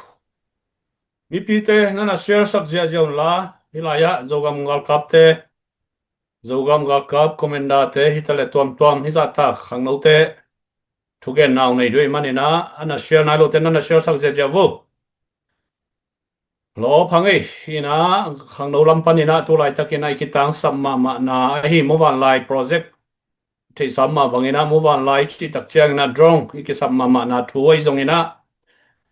Mi pite nana share sak jia jaun la hilaya zogam gal kapte zogam gal kap komenda te hitale tuam hisa ta khang no te thugen naw nei doi manina ana share na lo te nana share sak jia vo lo phangai ina khang no lam panina tu lai takina kitang samma ma na hi movan lai project thei samma bangina movan lai chi tak chiang na drone ki samma ma na thuai zongina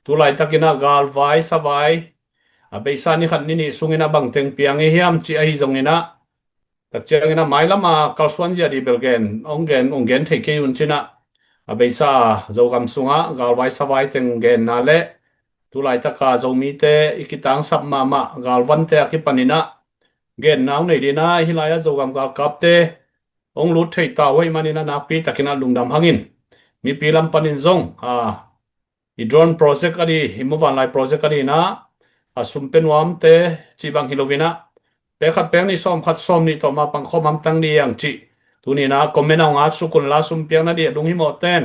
tu lai takina gal vai savai abeisa ni khat ni sungina bang teng piang e hiam chi ai zongina tak chiangina mailama kalswan ja di belgen onggen thei ke yun china abeisa zogam sunga gal vai savai teng gen na le tu lai taka zomi te ikitang samma ma gal wan te akipanina gen naw nei dina hilaya zogam gal kapte ong lut thei ta wei manina nakpi takina lungdam hangin mi pilam panin zong i drone project ani himovan lai project ani na asumpen wam te chibang hilovina pe khat peng ni som khat som ni to ma pang khom am tang ni yang chi tuni na komen ang at sukun la sum piang na di dung hi mo ten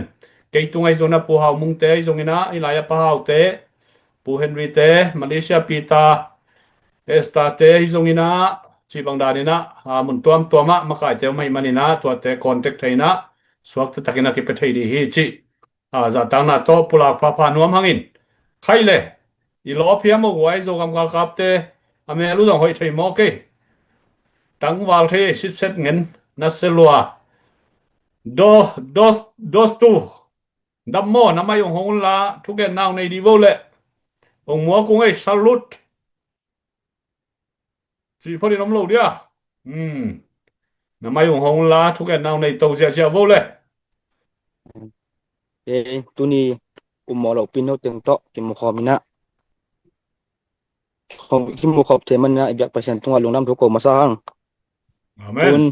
kei tungai zona pu hau mung te zongina ilaya pa hau te pu henry te malaysia pita esta te zongina chibang danina mun tuama makai te mai manina to te contact thaina suak te takina ki pe thei di hi chi za tang na to pula pha nuam hangin khaile i lo phiam mo wai zogam gal kapte ame lu dong hoi thei mo ke tang wal the sit set ngen na selua dos tu dam mo na mai hong la thugen naw nei di vo le ong mo ku ngai salut chi phori nom lo dia na mai hong la thugen naw nei to sia vo le tuni mo lo pin no teng to ki mo khomina ki mo khop the man na ibyak pasien tunga lungnam thu ko masang amen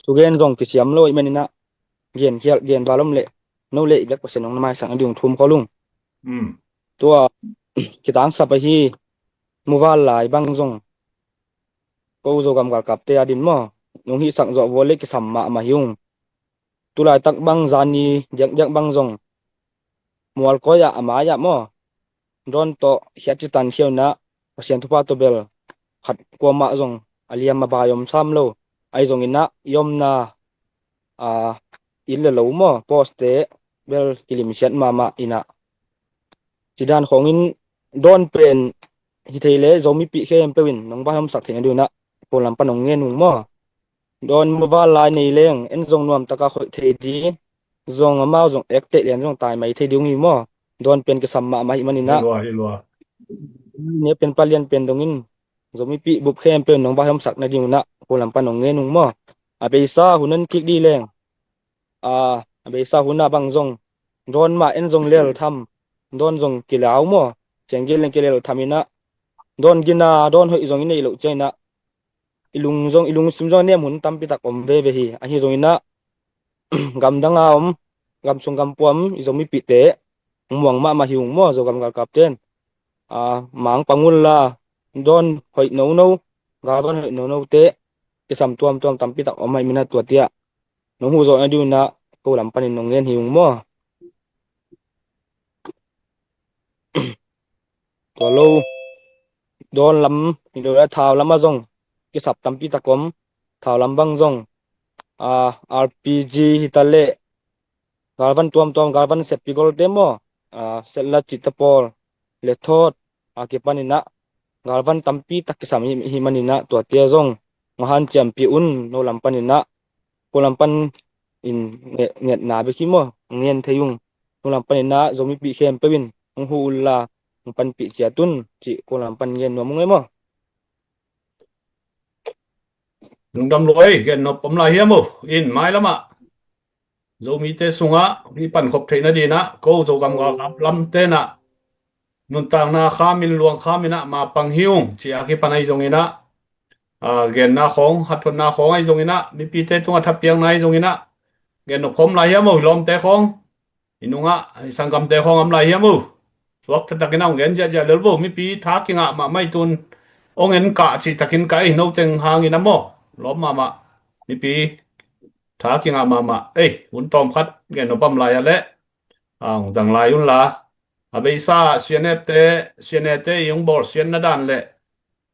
tugen jong ki siam lo imanina gen balom le no le ibyak pasien ong mai sang adiung thum ko lung tua kitang sa pa hi muwal lai bang jong ko zo gam gal kap te adin mo nong hi sang zo wole ki samma ma hiung tulai tak bang zani jak bang jong mual ko ya amaya mo don to hiachitan hiona pasien thupa to bel khat ko ma jong aliam ma bayom sam lo ai jong ina yom na in le lo mo poste bel kilim siat mama ina sidan khongin don pen hi theile zomi pi khem pewin nong bayom sak theng du na polam panong ngen mo don mobile line nei leng en jong nuam taka khoi thei di jong amao jong ekte len jong tai mai thei diung hi mo don pen ke samma mai manina hilwa ne pen palian pen dongin zomi pi bup khem pen nong bayom sak na diung na polam panong ngen mo abeisa hunan kik di leng abeisa huna bang jong don ma en jong lel tham don jong kilaw mo chenggel leng kelel thamina don gina don hoi zong ina ilo chaina ilung sim zong ne mun tampi tak om ve ve hi a hi zong ina gam danga gam sung gam puam izong mi pi te muang ma hiung mo zo gam gal kapten mang pangul la don hoi no ga don hoi no te ke sam tuam tampi tak om mai mina tua tia no hu zo adu na ko lam panin nong len hiung mo to lo don lam do la thao lam azong ke sap tampi takom thao lam bang zong RPG hitale galvan tuam galvan sepigol demo sella chitapol lethot akipanina galvan tampi takisam himanina to tia zong ngahan champion no lampanina ko lampan in nget na be kimo ngien thayung no lampanina zomi pi khem pewin hu ulla pan pi chiatun chi ko lampan ngien no mungemo lungdam loi gen no pom la hiamu in mai lama zomi te sunga mi pan khop theina dina ko zo gam ga lam te na nun tang na khamin luang khamina ma panghiung chi aki panai zongina gen na khong hathon na khong ai zongina mi pi te tunga thapiang nai zongina gen no pom la hiamu lom te khong inunga sangam te khong am la hiamu suak tatakina gen ja lelbo mi pi tha kinga ma mai tun ongen ka chi takin kai no teng hangina mo lom ma mi pi tha kinga ma un tom khat gen no pam la ya le jang lai un la abeisa sianete yung bor sian na dan le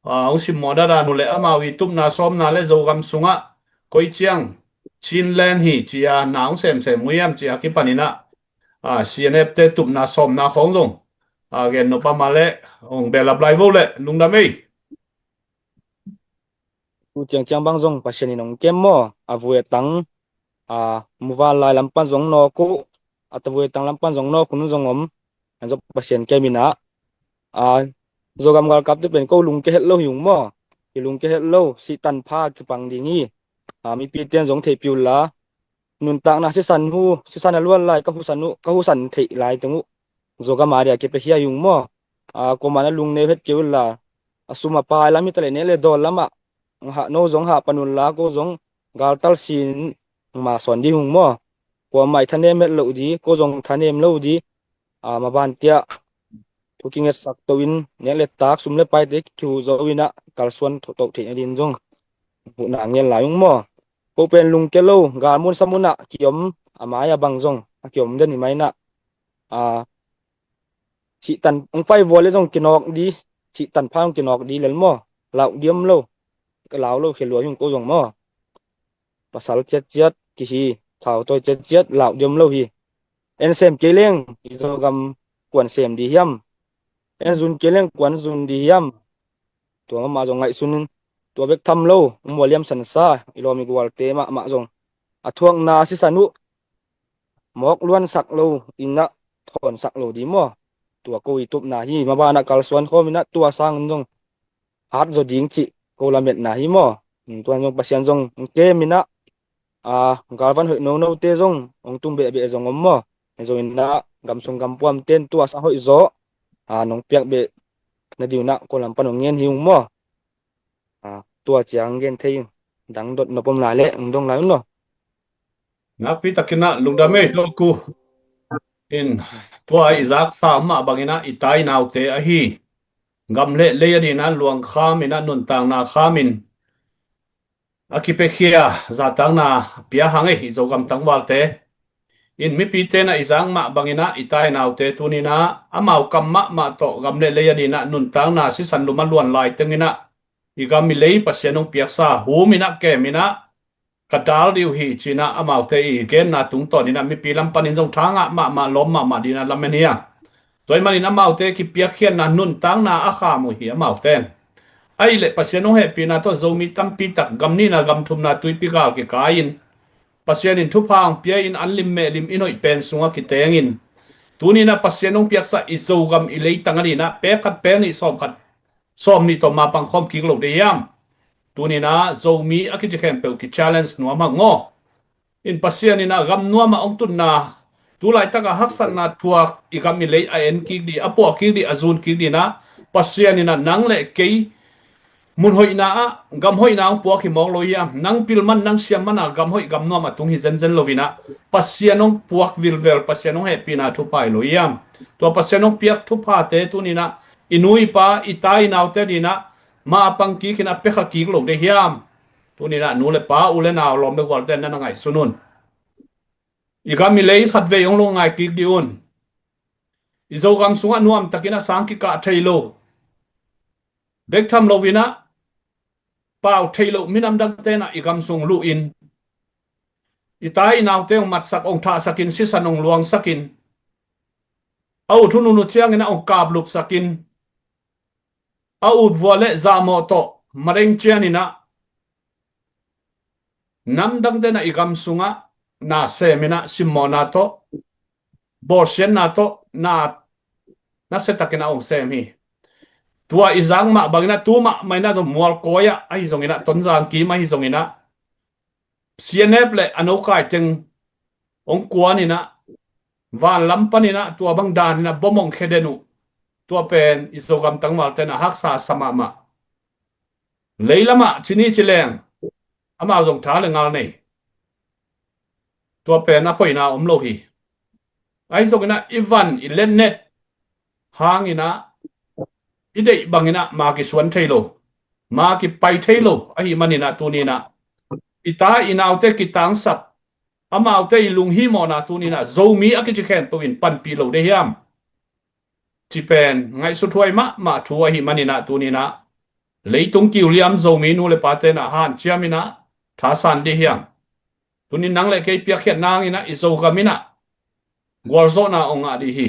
ang simmo da dan le amawi tum na som na le zo gam sunga koi chiang chin len hi chia naung sem muyam chia ki panina sianete tum na som na khong zong gen no pamale ong bela blai vo le lungda mei tu chiang bang zong pasien nong kem mo avue tang muwal lai lampan zong no ko atavue tang lampan zong no kun zong om anjo pasien kemina zo gam gal kap te pen ko lung ke het lo hiung mo ki lung ke het lo si tan pha ki pang dingi mi pi tian zong thei piu la nun tak na si san alwan lai ka hu san thei lai tengu zo ga ma ria ke pe hia yung mo ko mana lung ne het piu la asuma pa la mi tale ne le dol lama ha no zong ha panun la ko zong gal tal sin ma son di hung mo ko mai thane met lo di ko zong thanem lo di ma ban tia puking et sak towin ne le tak sum le pai te khu zo wina kalsuan tok the din jong bu na ngel la yung mo ko pen lung ke lo ga mun samuna kiom amaya bang jong kiom den ni mai na chi tan ong pai vole jong kinok di chi tan phang kinok di lel mo lau diam lo ka lau lo khelo yung ko jong mo pasal chet ki hi thau toi chet lau diam lo hi en sem keleng zo gam kwan sem di hiam en zun keleng kwan zun di hiam to ma jong ngai sun to bek tham lo moliam san sa ilomi gwal te ma jong athuang na si sanu mok luan sak lo inna thon sak lo di mo tua ko itup na hi ma ba na kalsuan kho mina tua sang jong hat zo ding chi ko lamet na hi mo tuan jong pasien jong ke mina galvan hoi no te jong ong tum be jong om mo zo inna gam sung gam puam ten tua sa hoi zo nong piak be na diu na ko lam pan ngien hiung mo tua chiang gen thei dang dot no pom la le dong la no na pi takina lungda me lo ku in tua izak sa ma bangina itai nau te a hi gamle le ya dina luang khamina nun tang na khamin akipekhia zatang na pia hange hi zo gam tangwal te in mi pi te na izang ma bangina itai nau te tunina amau kam ma to gamle le ya dina nun tang na si san luman luan lai tengina igam mi lei pasianong piaksa hu mina ke mina kadal diu hi china amau te i gen na tung to dina mi pi lam panin jong thanga ma lom ma dina lamenia toy manin amau te ki piakhian na nun tang na a kha mu hi amau ten ai le pasianong he pi na to zomi tampi tak gamni na gam thum na tuipi gal ke kain pasianin thupang pia in anlim me lim inoi pen sunga ki tengin tunina pasianong piaksa i zogam i lei tangani na pe khat pe ni som ni to ma pang khom ki lo de yam tunina zomi akijikem pe ki challenge no ma ngo in pasianina gam no ma ong tun na tulai taka haksan na thuak igam mi lei an ki di apo ki di azun ki di na pasien ni na nang le ke mun hoi na gam hoi na puak hi mok loia nang pilman nang siam mana gam hoi gam no ma tung hi zen lovina pasien ong puak vilvel pasien ong happy na thu pai loia to pasien ong piak thu pa te tu ni na inui pa itai nau te dina ma pangki kina pekha ki lo de hiam tu ni na nu le pa u le na lom de gol den na ngai sunun igami lei khat ve ong lo ngai ki diun izogam sunga nuam takina sangki ka thailo bek tham lovina pau thailo minam dak te na igam sung lu in itai nau te ong mat sak ong tha sakin sisan ong luang sakin au thunu nu chiang ina ong kap lup sakin au vole za mo to mareng chianina nam dang te na igam sunga na semina simona to borsen na to na setakina ong sem hi tua izang ma bagina tu ma maina zo mual koya ai zongina tonjang ki ma hi zongina cnf le anokai teng ong kwani na van lampani na tua bang dan na bomong khedenu tua pen isogam tangmal tena haksa samama leilama chini chileng ama zong tha le ngal nei tua pen na poina omlo hi ai zongina ivan ilennet hangina idei bangina ma ki swan thailo ma ki pai thailo ahi manina tunina ita inaute ki tang sap amaute ilung hi mo na tunina zomi akijikhen to in pan pi lo de hiam chipen ngai su thuai ma thuai hi manina tunina leitung kiu liam zomi nu le pate na han chiamina tha san de hiam tunin nang le ke pia khet nang ina izogamina gorzo na onga di hi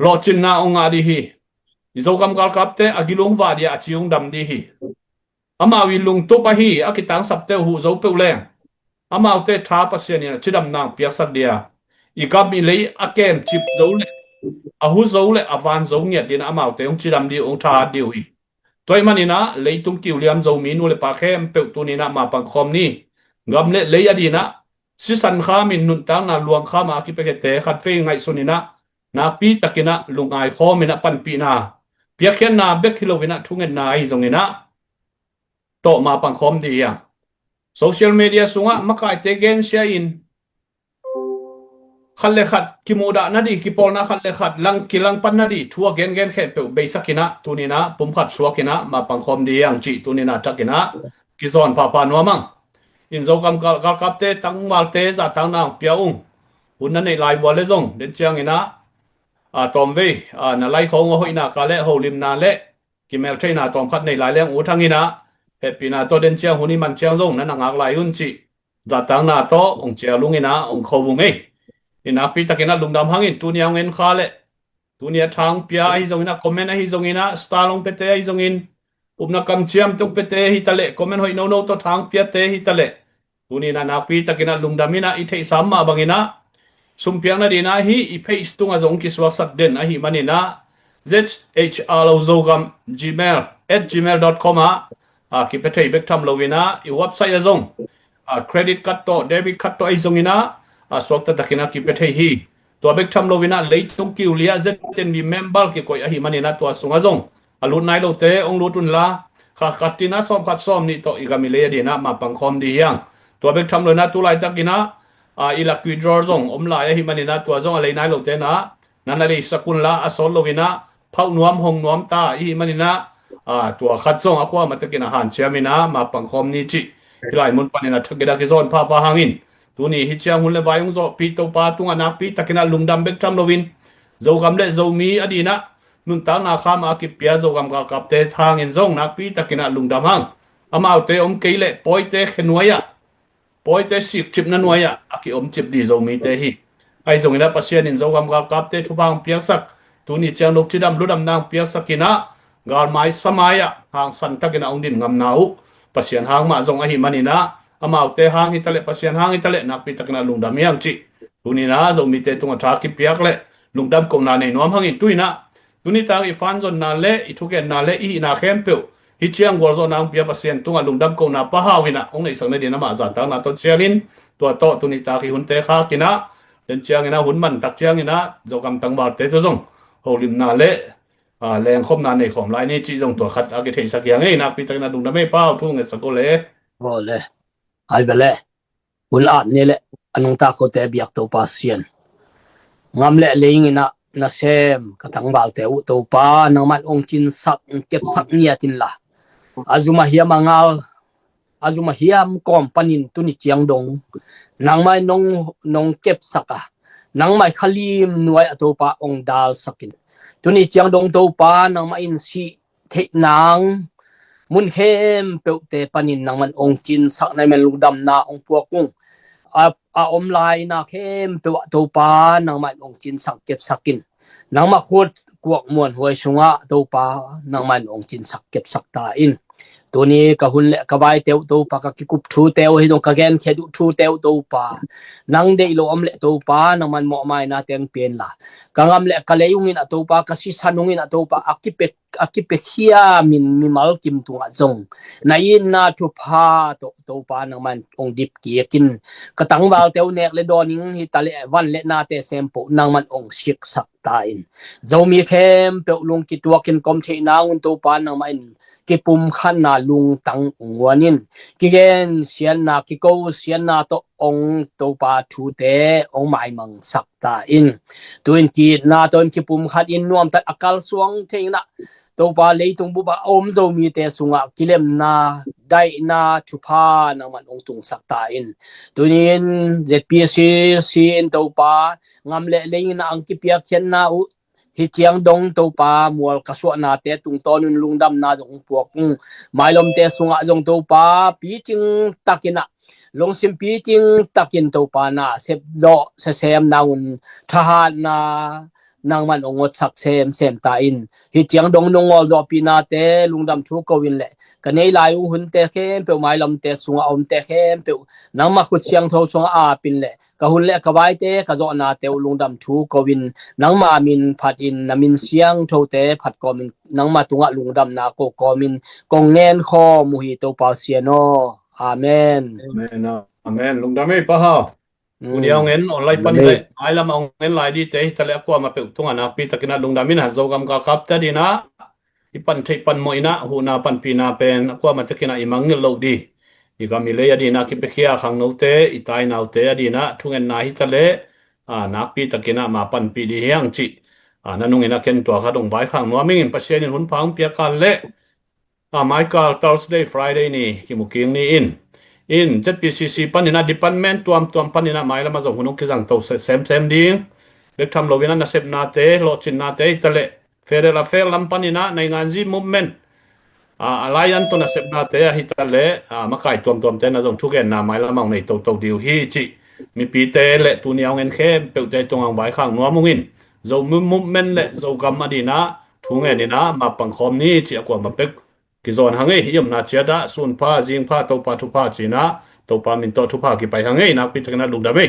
lochin na onga di hi izogam kal kapte agilung wadia achiung dam di hi amawi lung to pa hi akitang sapte hu zo peuleng amaute tha pasien ya chidam nang piak sak dia igam mi lei akem chip zo le ahu zo le avan zo nget din amaute ong chidam di ong tha diu hi toy manina leitung kiu liam zo mi nu le pa khem pe tu ni na ma pang khom ni ngam le lei adina sisan kha min nun tang na luang kha ma ki pe ke te khat fe ngai sunina na pi takina lungai khomina pan pi na piakhen na bek kilovina thungen na ai zongina to ma pang khom di ya social media sunga makai te gen share in khalle khat kimoda na di kipol na khalle khat lang kilang pan na di thua gen khe pe be sakina tunina pum khat suakina ma pang khom di yang chi tunina takina kizon pa nuamang in zogam kal kapte tangwal te za tang na piaung unna nei lai wale zong den chiang ina tom ve na lai khong hoina ka le holim na le kimel thaina tom khat nei lai leng u thangina happy na to den chiang huni man chiang zong na ngak lai un chi za tang na to ong chia lungina ong khowung ei ina pi takina lungdam hangin tuniang en kha le tunia thang pia ai zongina comment ai zongina stalong pete ai zongin upna kam chiam tung pete hi tale comment hoi no to thang pia te hi tale tunina na pi takina lungdamina i thei samma bangina sumpiang na dina hi i phei stunga zong ki swasak den a hi manina zhrlozogam@gmail.com ki pethei bek tham lowina i website azong credit card to debit card to ai zongina swakta takina ki pethei hi to bek tham lowina leitung ki ulia zten ni member ki koi a hi manina to sunga zong alu nai lo te ong lutun la kha katina som khat som ni to igami le dina ma pangkhom di yang to bek tham lona tu lai takina ilak withdraw zong omlai hi manina tua zong alei nai lo te na nanari sakun la asol lovina phau nuam hong nuam ta hi manina tua khat zong akwa matakina han chiamina ma pangkhom ni chi hilai mun panina thageda ki zon pa hangin tuni hi chiang hun le bayung zo pi to pa tunga na pi takina lungdam bek tham lovin zogam le zomi adina nun ta na kham a ki pia zogam kal kapte thangin zong na pi takina lungdam hang amaute om keile poite khenwaya poite sik chip na noya aki om chip di zomi te hi ai zongina pasien in zogam gal kapte thubang piak sak tuni chang lok chidam ludam nang piak sakina gal mai samaya hang san takina ongdin ngam nau pasien hang ma zong a hi manina amaute hang hitale pasien hang hitale nak pi takina lungdam yang chi tuni na zomi te tunga tha ki piak le lungdam ko na nei nom hangin tuina tuni tang i fan zon na le i thuken na le i na khem pe hi chiang gorzo nang pia pasien tunga lungdam ko na pa hawina ong nei sang ne dina ma za tang na to chialin to tuni ta ki hun te kha kina den chiang ina hun man tak chiang ina zogam tang ba te to zong holim na le แรงคมนาในของลายนี่จิจงตัวขัดอากิเทสักอย่างนักพิจารณาดุงนะไม่เป้าทุ่งสกุลเลยบ่เลยไอ้เบลหุนอ่านนี่แหละอันงตาโคเตเบียกตัวปาเซียนงามและเลงนะเซมกะตังบาลเตอุตัวปานังมันองจินสักเก็บสักเนี่ยตินละอาจุมาเฮียมังเอาอาจุมาเฮียมกอมปานินตุนิเจียงดงนางไม่นงเก็บสักนางไม่คลีมหน่วยตัวปาองดาลสักินตุนิเจียงดงตัวปานางไม่อินสีเทนางมุนเข้มเปวเตปานินนางมันองจินสักในมันลุงดำนาองพวกกุ้งอมลายนาเข้มเปวตัวปานางมันองจินสักเก็บสักกินนางมาขวดกวกมวนหวยชงะตัวปานางมันองจินสักเก็บสักตาอินตัวนี้กะหุ่นและกะบายเตวตัวปากะกิกุบทูเตวให้ดงกะแกนแค่ดุทูเตวตัวปานังเดโลอมและตัวปานางมันเหมาะไม้นาเตียงเปลี่ยนล่ะกะงามและกะเลยุงินอะตัวปากะสิสันุงินอะตัวปาอากิเปเฮียมิมัลกิมตุงอะซงนายินนาทุพาตัวปานางมันองดิบเกียกินกะตังบาลเตวเนกและดอนิงฮิตะเลวันและนาเตเซมโปนางมันองชิกสักตาอินเจ้ามีเข้มเปลุงกิตัวกินกอมเทนางุนตัวปานางมันกิปุมขันนาลุงตังองวานินกิเกนเสียนนากิโกเสียนนาโตองตัวปาทูเตองไม้มังสักตาอินตัวอินจีนาตนกิปุมขัดอินนวมตัดอากาลสวงเทนะตัวปาเลยตุงบุบะอมโซมีเตสุงะกิเลมนาไดนาทุพานามันองตุงสักตาอินตัวนี้เจปีซีอินตัวปางามเลเลยนะอังกิเปียกเชนนาอุฮิเจียงดงตัวปามวลกสวนาเตตุงตอนุนลุงดำนาจงพวกไม้ลมเตสุงะจงตัวปาปีจิงตักินะลงสิมปีจิงตักินตัวปานาเสบโดเสมนาอุนทหารนานางมันองดสักเซมตาอินฮิเจียงดงนงอลอปีนาเตลุงดำทูกวินแหละกันในลายหุนเตเข้มเปียวไม้ลมเตสุงะอมเตเข้มเปียวนางมาขุดเสียงโทสุงะอาปินแหละกะหุ่นและกะบายเตกะจอนาเตลุงดำทูกวินนางมามินผัดอินนามินเสียงโทเตผัดกอมินนางมาตุงะลุงดำนาโกกอมินกงเงินคอมุฮิโตปาเซียโนอาเมนอาเมนลุงดำไม่ปะฮะกูเดียวเงินออนไลน์ปันเลยไอ้ละมาเอาเงินหลายดีเตะแต่แล้วกว่ามาเปิดทุ่งนาปีตะกินลุงดำมินหาโซกำกะครับแต่ดีนะอีปันเทปันมอยนะหูนาปันปีนาเป็นกว่ามาตะกินอีมังเงินโลกดีอีกามิเลยอดีนะกิเปเคียขังโนเตอีตายนาวเตอดีนะทุ่งนาฮิตะเลนักปีตะกินมาปันปีดีเฮียงจินั่นนุ่งนะเข็นตัวขาดงใบขังนัวมิงปัสเชนินหุนพังเปียกันเละไมค์กัล Thursday Friday นี่กิมุกิงนี่in ZPCC ปันนี่นะ department ตัวปันนี่นะหมายละมาส่งหุนุกิจังโตเซมดิงเด็กทำโลวินันนะเซบนาเตโลชินนาเตตะเลเฟเรลาเฟลลัมปันนี่นะในงานซีมูฟเมนต์อะไรยันตัวนะเซบนาเตฮิตะเลมาไก่ตัวเตนะส่งทุกเอ็นนะหมายละมองในโตดิวฮีจิมีปีเตเลตัวนี้เอาเงินเข้มเปิดใจตรงอังไว้ข้างนัวมุงินโซมูฟเมนต์เลโซกัมมาดีนะทุกเอ็นนี่นะมาปังคอมนี่จิกว่ามาเป็กกิจอนหังเอยมนาเจดาสุนพาจิงพาโตปาทุพาจีนะโตปามินโตทุพากิไปหังเอยนักพิจารณาลุงดาเม